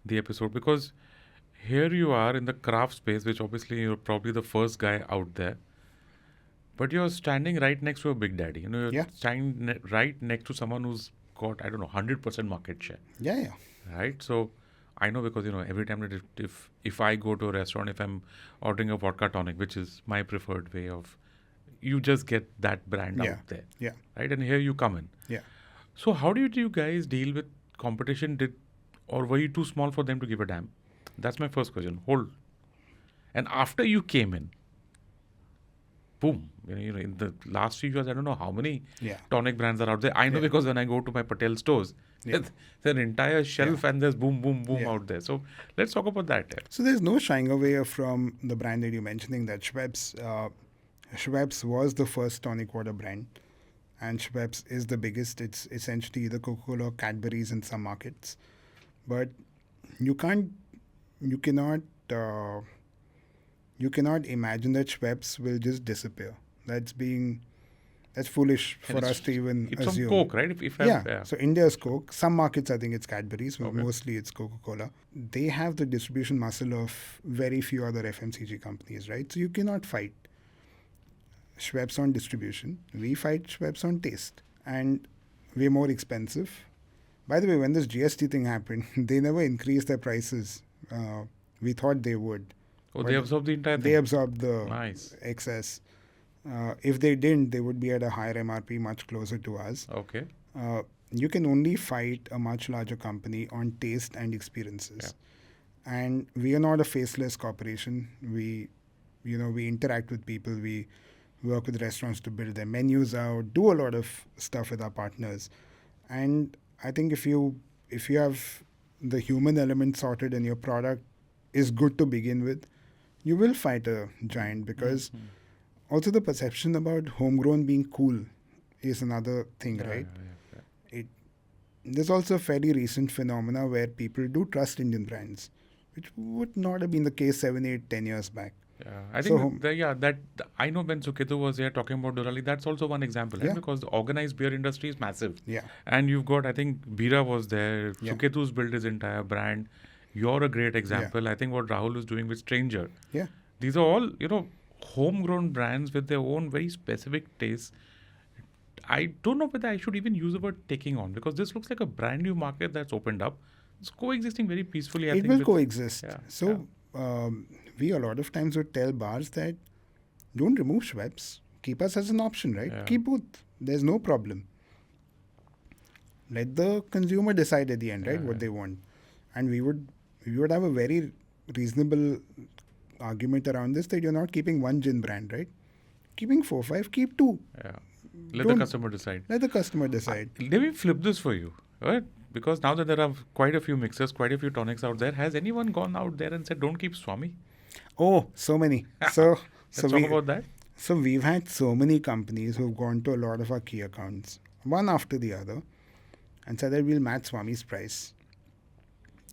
the episode, because here you are in the craft space, which obviously you're probably the first guy out there, but you're standing right next to a big daddy. You're standing right next to someone who's got, 100% market share.
Yeah.
Right? So I know because, every time that if I go to a restaurant, if I'm ordering a vodka tonic, which is my preferred way of, you just get that brand out there.
Yeah.
Right? And here you come in.
Yeah.
So how do you guys deal with competition? Or were you too small for them to give a damn? That's my first question. Hold. And after you came in, boom, in the last few years, I don't know how many tonic brands are out there. I know because when I go to my Patel stores, there's an entire shelf and there's boom, boom, boom out there. So let's talk about that.
So there's no shying away from the brand that you're mentioning, that Schweppes. Schweppes was the first tonic water brand, and Schweppes is the biggest. It's essentially either Coca-Cola or Cadbury's in some markets. But you cannot imagine that Schweppes will just disappear. That's foolish
And
for us to even
it's
assume.
from Coke, right? If
Yeah. So India's Coke. Some markets I think it's Cadbury's, but
Okay.
mostly it's Coca-Cola. They have the distribution muscle of very few other FMCG companies, right? So you cannot fight Schweppes on distribution. We fight Schweppes on taste, and we're more expensive. By the way, when this GST thing happened, they never increased their prices. We thought they would.
Oh,
But
they absorb the entire
They
thing.
absorbed the
Nice.
excess. If they didn't, they would be at a higher MRP, much closer to us.
Okay.
You can only fight a much larger company on taste and experiences. And we are not a faceless corporation. We interact with people. We work with restaurants to build their menus out, do a lot of stuff with our partners. And I think if you have the human element sorted and your product is good to begin with, you will fight a giant, because also the perception about homegrown being cool is another thing, right? There's also a fairly recent phenomena where people do trust Indian brands, which would not have been the case 7, 8, 10 years back.
Yeah, I
So
think I know when Suketu was here talking about Durali, that's also one example, right?
Yeah.
Because the organized beer industry is massive.
Yeah.
And you've got, I think, Bira was there.
Yeah.
Suketu's built his entire brand. You're a great example. I think what Rahul is doing with Stranger.
Yeah.
These are all, homegrown brands with their own very specific tastes. I don't know whether I should even use the word taking on, because this looks like a brand new market that's opened up. It's coexisting very peacefully, I
It
think.
will coexist.
Yeah,
So we a lot of times would tell bars that don't remove Schweppes. Keep us as an option, right?
Yeah.
Keep both. There's no problem. Let the consumer decide at the end, right, what they want. And we would have a very reasonable argument around this, that you're not keeping one gin brand, right? Keeping 4, 5, keep 2.
Yeah. Let the
Don't-
customer decide.
Let the customer decide.
Let me flip this for you, right? Because now that there are quite a few mixers, quite a few tonics out there, has anyone gone out there and said, don't keep Swami?
Oh, so many. So
Let's talk about that.
So we've had so many companies who've gone to a lot of our key accounts, one after the other, and said that we'll match Swami's price.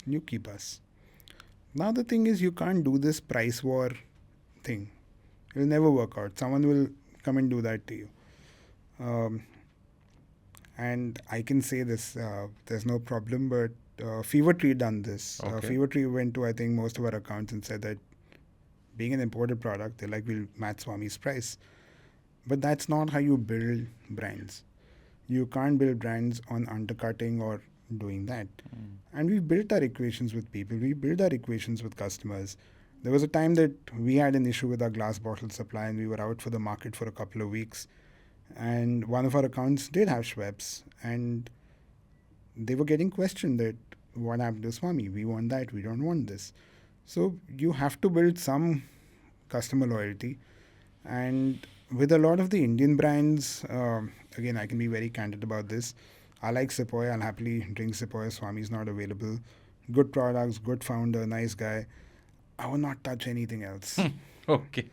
You keep us. Now the thing is, you can't do this price war thing. It will never work out. Someone will come and do that to you. And I can say this, there's no problem, but Fever Tree done this.
Okay.
Fever Tree went to, I think, most of our accounts and said that being an imported product, they're like, we'll match Swami's price. But that's not how you build brands. You can't build brands on undercutting or doing that. And we built our equations with people. We built our equations with customers. There was a time that we had an issue with our glass bottle supply, and we were out for the market for a couple of weeks. And one of our accounts did have Schweppes, and they were getting questioned that what happened to Swami? We want that. We don't want this. So you have to build some customer loyalty. And with a lot of the Indian brands, again, I can be very candid about this. I like Sepoy. I'll happily drink Sepoy. Swami's not available. Good products, good founder, nice guy. I will not touch anything else.
Okay.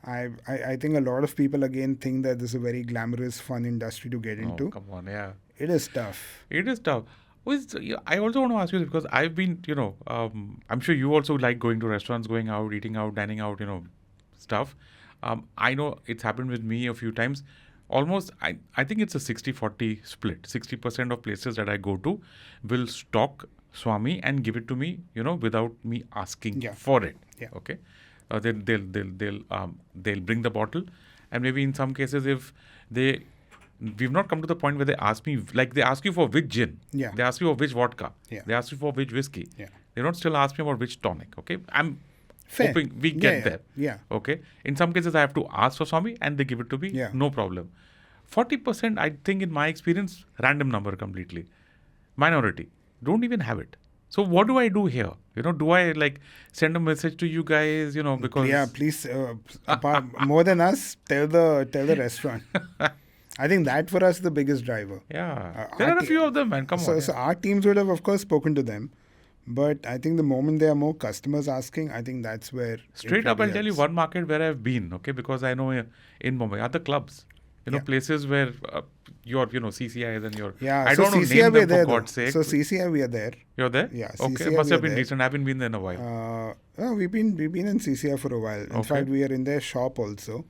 I think a lot of people, again, think that this is a very glamorous, fun industry to get into.
Oh, come on, yeah.
It is tough.
It is tough. I also want to ask you this, because I've been, I'm sure you also like going to restaurants, going out, eating out, dining out, stuff. I know it's happened with me a few times. Almost, I think it's a 60-40 split. 60% of places that I go to will stock Swami and give it to me, without me asking for it.
Yeah.
Okay. They'll bring the bottle, and maybe in some cases, if we've not come to the point where they ask me, like they ask you for which gin,
Yeah.
they ask you for which vodka,
Yeah.
they ask you for which whiskey,
Yeah.
they don't still ask me about which tonic. Okay, I'm
Fair.
hoping we
Yeah,
get
yeah,
there.
yeah.
Okay, in some cases I have to ask for Swami and they give it to me.
Yeah.
No problem. 40%, I think, in my experience, random number completely. Minority don't even have it. So what do I do here? Do I send a message to you guys? Because
Yeah, please, more than us, tell the restaurant. I think that for us is the biggest driver.
Yeah,
our
there are a
te-
few of them, man. Come on.
So our teams would have, of course, spoken to them. But I think the moment there are more customers asking, I think that's where...
Straight up, I'll tell you one market where I've been, okay, because I know in Mumbai are the clubs. places where your, CCIs and your...
Yeah,
I
so
don't know
CCI
name
we're
them
there
for
though.
God's sake.
So CCI we are there.
You're there?
Yeah,
Okay,
CCI
must
we
have
are
been
there.
decent. I haven't been there in a while.
We've been in CCI for a while. In fact, we are in their shop also.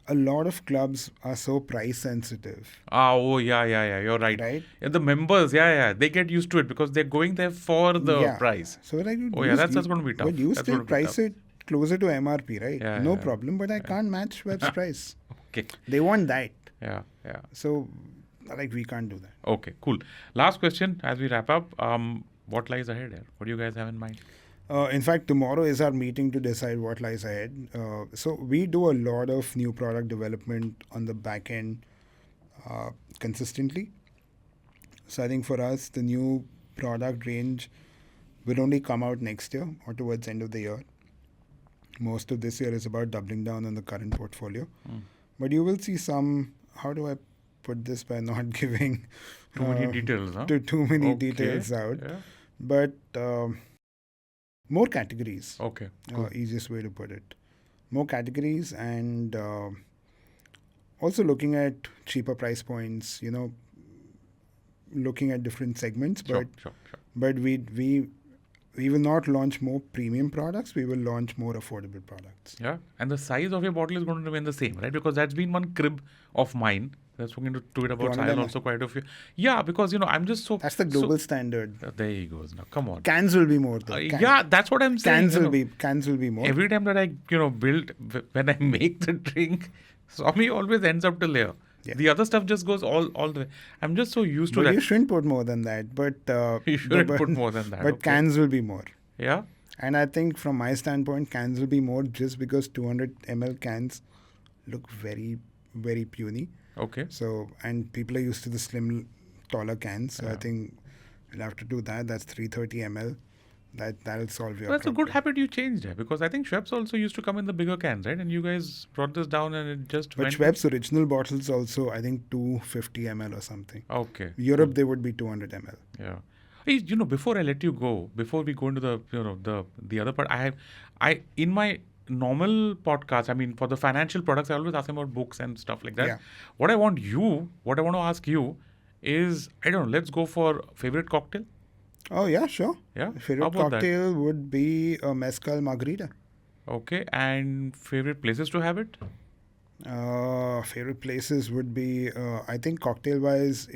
A lot of clubs are so price sensitive.
Yeah. You're right.
Right?
Yeah, the members, they get used to it because they're going there for the price.
So like,
That's going to be tough.
But you
That's
still
going to be
price
tough.
it closer to MRP, right?
Yeah,
No
yeah.
problem. But I can't match web's price.
Okay.
They want that.
Yeah.
So like we can't do that.
Okay, cool. Last question as we wrap up. What lies ahead here? What do you guys have in mind?
In fact, tomorrow is our meeting to decide what lies ahead. So we do a lot of new product development on the back end consistently. So I think for us, the new product range will only come out next year or towards the end of the year. Most of this year is about doubling down on the current portfolio. But you will see some, how do I put this by not giving
Too many details, huh?
too many details out.
Yeah.
But more categories.
Okay. Cool.
Easiest way to put it. More categories and also looking at cheaper price points, looking at different segments.
Sure.
But we will not launch more premium products. We will launch more affordable products.
Yeah. And the size of your bottle is going to remain the same, right? Because that's been one crib of mine. That's spoken to tweet about Sahil also quite a few. Yeah, because, I'm just so...
That's the global standard.
There he goes. Now, come on.
Cans will be more though.
That's what I'm saying.
Cans will be more.
Every time that I, build, when I make the drink, Swami always ends up to layer. Yeah. The other stuff just goes all the way. I'm just so used to that.
You shouldn't put more than that. But
you shouldn't put more than that.
But cans will be more.
Yeah.
And I think from my standpoint, cans will be more just because 200 ml cans look very, very puny.
Okay.
So, and people are used to the slim, taller cans. So I think we'll have to do that. That's 330 ml. That'll solve your problem.
That's a good habit you changed here, because I think Schweppes also used to come in the bigger cans, right? And you guys brought this down and it just
But
went...
Schweppes original bottles also, I think 250 ml or something.
Okay.
Europe, they would be 200 ml.
Yeah. Hey, before I let you go, before we go into the, the other part, I in my normal podcast, I mean, for the financial products, I always ask them about books and stuff like that.
Yeah.
What I want to ask you is, I don't know, let's go for favorite cocktail.
Oh, yeah, sure.
Yeah.
Favorite cocktail would be a mezcal margarita.
Okay. And favorite places to have it?
Favorite places would be, I think cocktail-wise,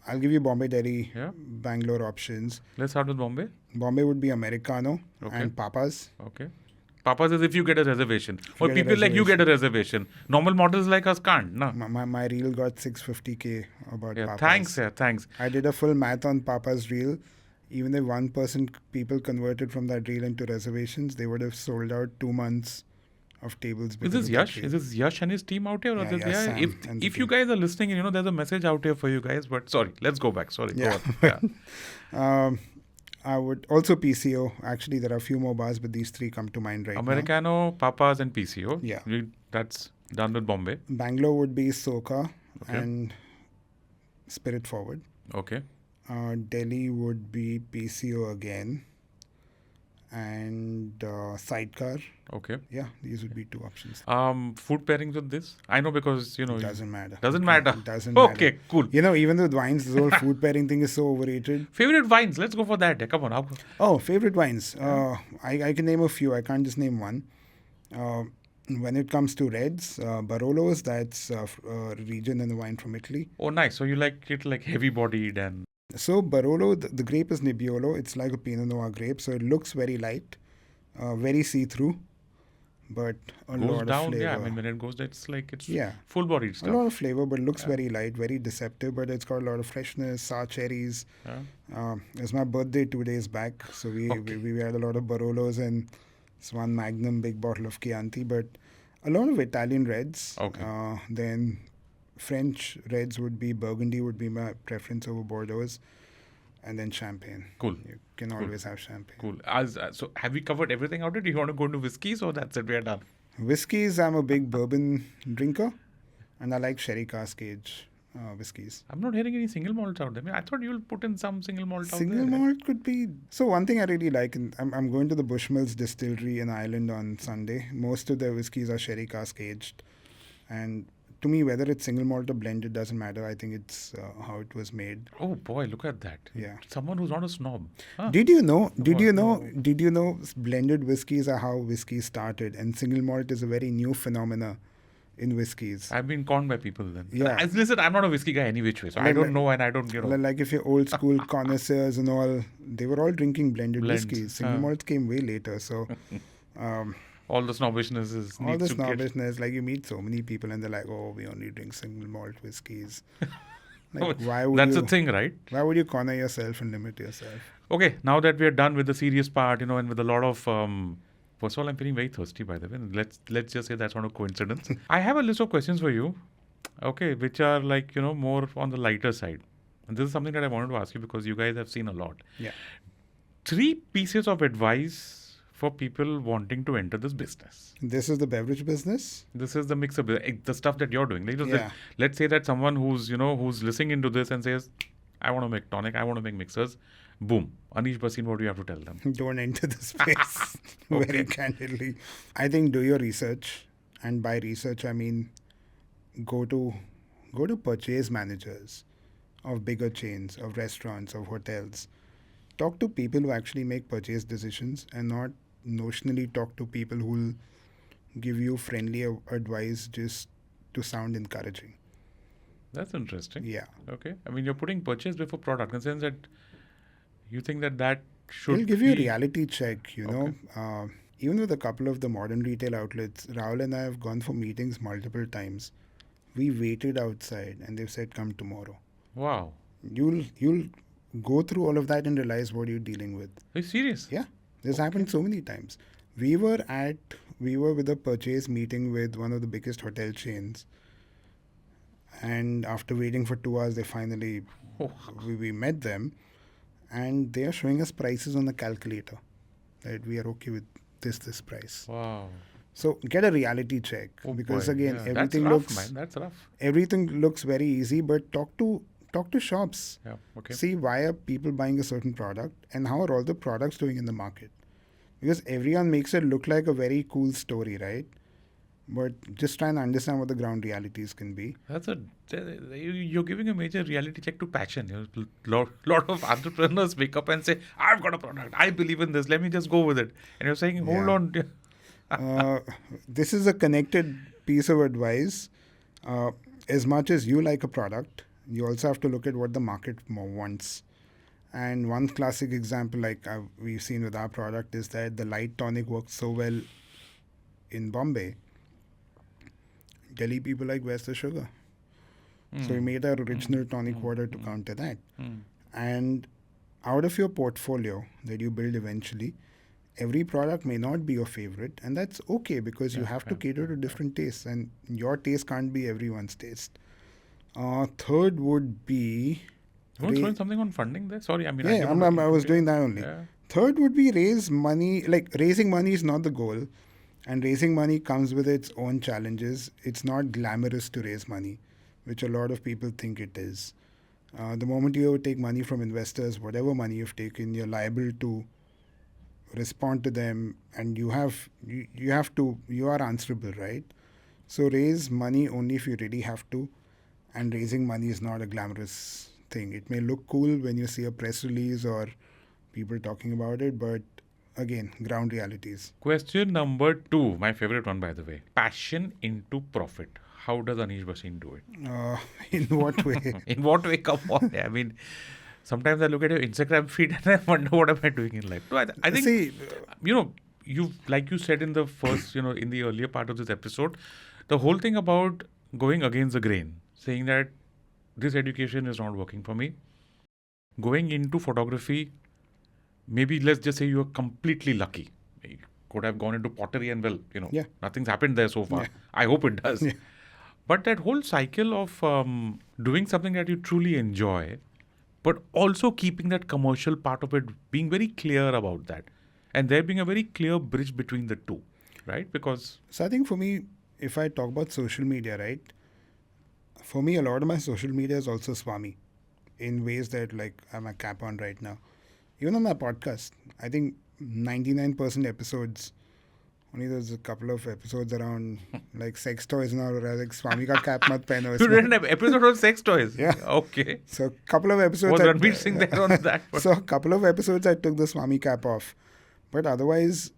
I'll give you Bombay, Delhi, Bangalore options.
Let's start with Bombay.
Bombay would be Americano and Papas.
Okay. Papas is if you get a reservation. Or people like you get a reservation. Normal models like us can't. No.
My reel got 650K about Papas.
Thanks.
I did a full math on Papas reel. Even if 1% people converted from that reel into reservations, they would have sold out 2 months of tables.
Is this Yash? Is this Yash and his team out here? Or if you guys are listening, there's a message out here for you guys. But sorry, let's go back. Sorry, go on. Yeah.
I would also PCO. Actually, there are a few more bars, but these three come to mind right now.
Americano, Papas, and PCO.
Yeah.
That's done with Bombay.
Bangalore would be Soka and Spirit Forward.
Okay.
Delhi would be PCO again. And Sidecar.
Okay.
Yeah, these would be 2 options.
Food pairings with this? I know because,
It doesn't matter.
Doesn't matter?
Doesn't matter.
Okay, cool.
Even with wines, this whole food pairing thing is so overrated.
Favorite wines? Let's go for that. Come on.
Oh, favorite wines. I can name a few. I can't just name one. When it comes to reds, Barolos, that's a region in the wine from Italy.
Oh, nice. So you like it like heavy-bodied and...
So Barolo, the grape is Nebbiolo. It's like a Pinot Noir grape. So it looks very light, very see-through, but a lot of flavor.
Yeah, I mean, when it goes, it's full-bodied stuff.
A lot of flavor, but looks very light, very deceptive, but it's got a lot of freshness, sour cherries. It was my birthday 2 days back, so we had a lot of Barolos and this one Magnum big bottle of Chianti, but a lot of Italian reds.
Okay.
Then French reds would be, Burgundy would be my preference over Bordeaux, and then champagne.
Cool.
You can always have champagne.
Cool. So have we covered everything out there? Do you want to go into whiskeys or that's it, we are done?
Whiskeys, I'm a big bourbon drinker, and I like sherry cask age whiskeys.
I'm not hearing any single malts out there. I mean, I thought you'll put in some single malt out there.
Single malt could be... So one thing I really like, and I'm going to the Bushmills distillery in Ireland on Sunday. Most of their whiskeys are sherry cask aged, and to me, whether it's single malt or blended doesn't matter. I think it's how it was made.
Oh boy, look at that.
Yeah.
Someone who's not a snob. Huh.
Did you know? Did you
What?
know? Did you know? Blended whiskies are how whiskey started, and single malt is a very new phenomena in whiskies.
I've been conned by people then.
Yeah.
Listen, I'm not a whiskey guy any which way, so I
Like-
don't know and I don't,
Like if your old school connoisseurs and all, they were all drinking blended
Blends,
whiskies. Single
huh.
malt came way later. So
all the snobbishness is
all
needs
the
to get-
snobbishness, like you meet so many people and they're like, oh, we only drink single malt whiskies. Like, why would
That's
you?
the thing, right?
Why would you corner yourself and limit yourself?
Okay, now that we are done with the serious part, and with a lot of first of all, I'm feeling very thirsty, by the way. Let's just say that's not a coincidence. I have a list of questions for you, okay, which are like more on the lighter side. And this is something that I wanted to ask you because you guys have seen a lot.
Yeah.
3 pieces of advice for people wanting to enter this business.
This is the beverage business.
This is the mixer, the stuff that you're doing. Like,
Yeah.
let's say that someone who's listening into this and says, I want to make tonic, I want to make mixers. Boom. Aneesh Bhasin, what do you have to tell them?
Don't enter the space
Okay.
very candidly. I think do your research, and by research I mean go to purchase managers of bigger chains, of restaurants, of hotels. Talk to people who actually make purchase decisions, and not notionally talk to people who will give you friendly advice just to sound encouraging.
That's interesting.
Yeah.
Okay. I mean, you're putting purchase before product in the sense that you think that should
They'll give you a
be-
reality check, even with a couple of the modern retail outlets. Rahul and I have gone for meetings multiple times. We waited outside and they've said, come tomorrow.
Wow.
You'll go through all of that and realize what you're dealing with.
Are you serious?
Yeah, this happened so many times. We were with a purchase meeting with one of the biggest hotel chains. And after waiting for 2 hours, they finally,
Oh.
we met them. And they are showing us prices on the calculator. That we are okay with this price.
Wow.
So get a reality check.
Oh
because
boy.
again,
Yeah,
everything
that's rough,
looks
man. That's rough.
everything looks very easy, but talk to shops.
Yeah. Okay.
See why are people buying a certain product and how are all the products doing in the market. Because everyone makes it look like a very cool story, right? But just try and understand what the ground realities can be.
You're giving a major reality check to passion. Lot of entrepreneurs wake up and say, I've got a product. I believe in this. Let me just go with it. And you're saying, hold
Yeah.
on.
This is a connected piece of advice. As much as you like a product, you also have to look at what the market wants. And one classic example, we've seen with our product, is that the light tonic works so well in Bombay. Delhi people like, where's the sugar? So we made our original tonic water to counter that. And out of your portfolio that you build eventually, every product may not be your favorite, and that's okay because you have to cater to different tastes, and your taste can't be everyone's taste. Third would be...
You want throwing something on funding there? Sorry, I mean...
Yeah, I was doing that only.
Yeah.
Third would be raise money. Like, raising money is not the goal, and raising money comes with its own challenges. It's not glamorous to raise money, which a lot of people think it is. The moment you take money from investors, whatever money you've taken, you're liable to respond to them, and you are answerable, right? So raise money only if you really have to, and raising money is not a glamorous thing. It may look cool when you see a press release or people talking about it, but again, ground realities.
Question number 2, my favorite one, by the way. Passion into profit. How does Aneesh Bhasin do it?
In what way?
In what way? Come on. I mean, sometimes I look at your Instagram feed and I wonder what am I doing in life. No, I think,
See,
you like you said in the first, in the earlier part of this episode, the whole thing about going against the grain, saying that this education is not working for me. Going into photography, maybe let's just say you're completely lucky. You could have gone into pottery and
Yeah.
nothing's happened there so far.
Yeah.
I hope it does.
Yeah.
But that whole cycle of doing something that you truly enjoy, but also keeping that commercial part of it, being very clear about that. And there being a very clear bridge between the two, right? Because...
So I think for me, if I talk about social media, right? For me, a lot of my social media is also Swami, in ways that I'm a cap on right now. Even on my podcast, I think 99% episodes, Only there's a couple of episodes around like sex toys now, like Swami ka cap mat pehno.
You didn't have episode on sex toys?
Yeah.
Okay.
So a couple of episodes.
Was Ranveer Singh there on that?
So a couple of episodes I took the Swami cap off. But otherwise,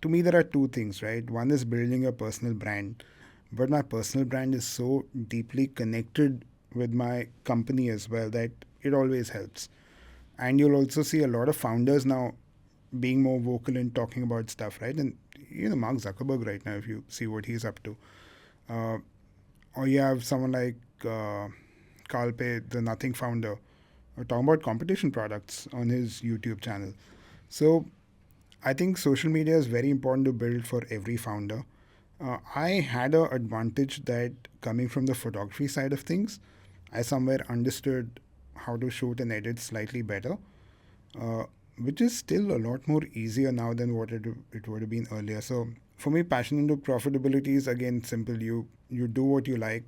to me there are two things, right? One is building a personal brand. But my personal brand is so deeply connected with my company as well that it always helps. And you'll also see a lot of founders now being more vocal and talking about stuff, right? And Mark Zuckerberg right now, if you see what he's up to, or you have someone like Kalpe, the Nothing founder, talking about competition products on his YouTube channel. So I think social media is very important to build for every founder. I had an advantage that coming from the photography side of things, I somewhere understood how to shoot and edit slightly better. Which is still a lot more easier now than what it would have been earlier. So for me, passion into profitability is again simple. You do what you like.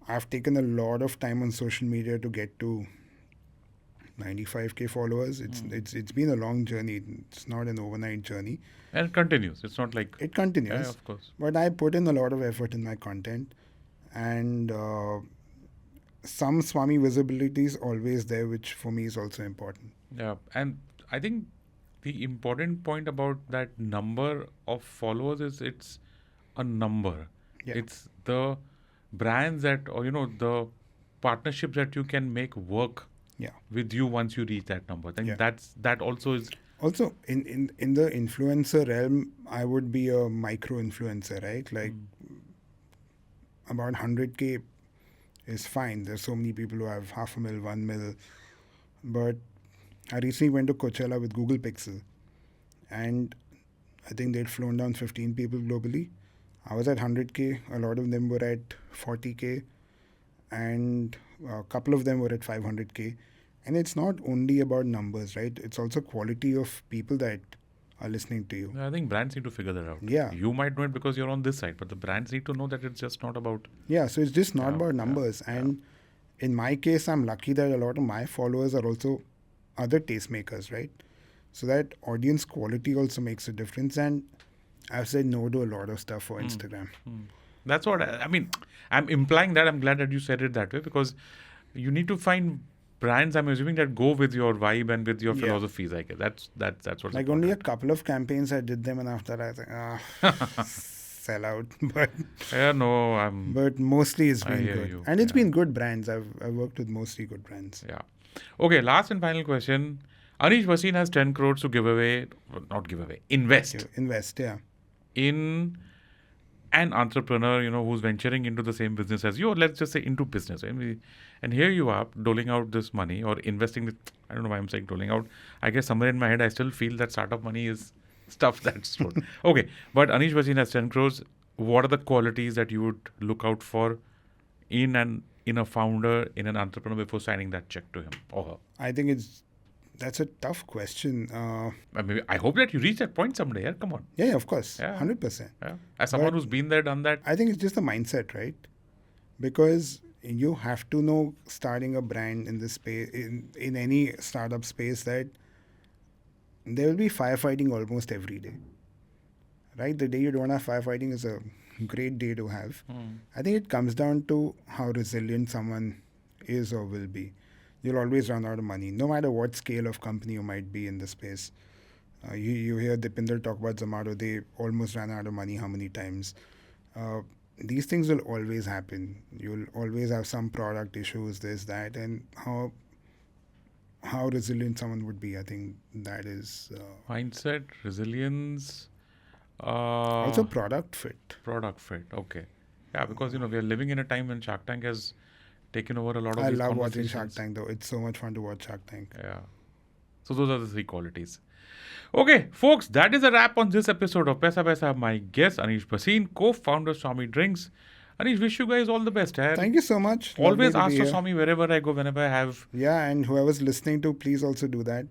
I've taken a lot of time on social media to get to 95k followers. It's been a long journey. It's not an overnight journey.
And it continues. It's not like...
It continues.
Yeah, of course.
But I put in a lot of effort in my content. And some Swami visibility is always there, which for me is also important.
Yeah, and I think the important point about that number of followers is it's a number.
Yeah.
It's the brands that, or the partnerships that you can make work with you once you reach that number. I think that also is...
Also, in the influencer realm, I would be a micro influencer, right? Like about 100k is fine. There's so many people who have 500,000, 1 mil. But I recently went to Coachella with Google Pixel, and I think they'd flown down 15 people globally. I was at 100k. A lot of them were at 40k, and a couple of them were at 500k. And it's not only about numbers, right? It's also quality of people that are listening to you.
I think brands need to figure that out.
Yeah.
You might know it because you're on this side, but the brands need to know that it's just not about...
Yeah, so it's just not about numbers. And in my case, I'm lucky that a lot of my followers are also other tastemakers, right? So that audience quality also makes a difference. And I've said no to a lot of stuff for Instagram.
That's what I'm implying that. I'm glad that you said it that way, because you need to find brands, I'm assuming, that go with your vibe and with your philosophies. I guess that's what's
like
important.
Only a couple of campaigns I did them, and after that I think sell out. But but mostly it's been good, and it's been good brands. I've worked with mostly good brands.
Yeah. Okay. Last and final question. Aneesh Bhasin has 10 crores to invest.
Invest, yeah.
In an entrepreneur, who's venturing into the same business as you, or let's just say into business. And here you are doling out this money or investing. I don't know why I'm saying doling out. I guess somewhere in my head, I still feel that startup money is stuff that's stored. Okay. But Aneesh Bhasin has 10 crores. What are the qualities that you would look out for in a founder, in an entrepreneur before signing that check to him or her?
I think that's a tough question.
I hope that you reach that point someday. Yeah? Come on.
Yeah, of course.
Yeah.
100%.
Yeah. As someone who's been there, done that.
I think it's just the mindset, right? Because you have to know, starting a brand in this space, in any startup space, that there will be firefighting almost every day. Right? The day you don't have firefighting is a great day to have. I think it comes down to how resilient someone is or will be. You'll always run out of money, no matter what scale of company you might be in the space. You hear Dipinder talk about Zomato. They almost ran out of money how many times? These things will always happen. You'll always have some product issues, this, that, and how resilient someone would be. I think that is...
mindset, resilience...
also product fit.
Product fit, okay. Yeah, because, we are living in a time when Shark Tank has taken over a lot of
I
these
love watching
conversations.
Shark Tank, though. It's so much fun to watch Shark Tank.
Yeah. So those are the 3 qualities. Okay, folks, that is a wrap on this episode of Paisa Vaisa. My guest, Aneesh Bhasin, co-founder Swami Drinks. Anish, wish you guys all the best.
Thank you so much.
Always ask for Swami wherever I go, whenever I have...
Yeah, and whoever's listening to, please also do that.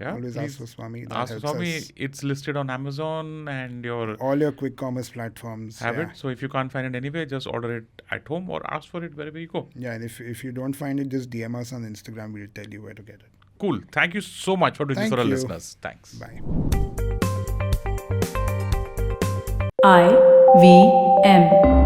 Yeah,
always ask for Swami.
Ask for Swami. It's listed on Amazon and
all your quick commerce platforms.
Have it. So if you can't find it anywhere, just order it at home or ask for it wherever you go.
Yeah, and if you don't find it, just DM us on Instagram. We'll tell you where to get it.
Cool. Thank you so much for doing this for our listeners. Thanks.
Bye.
I V M.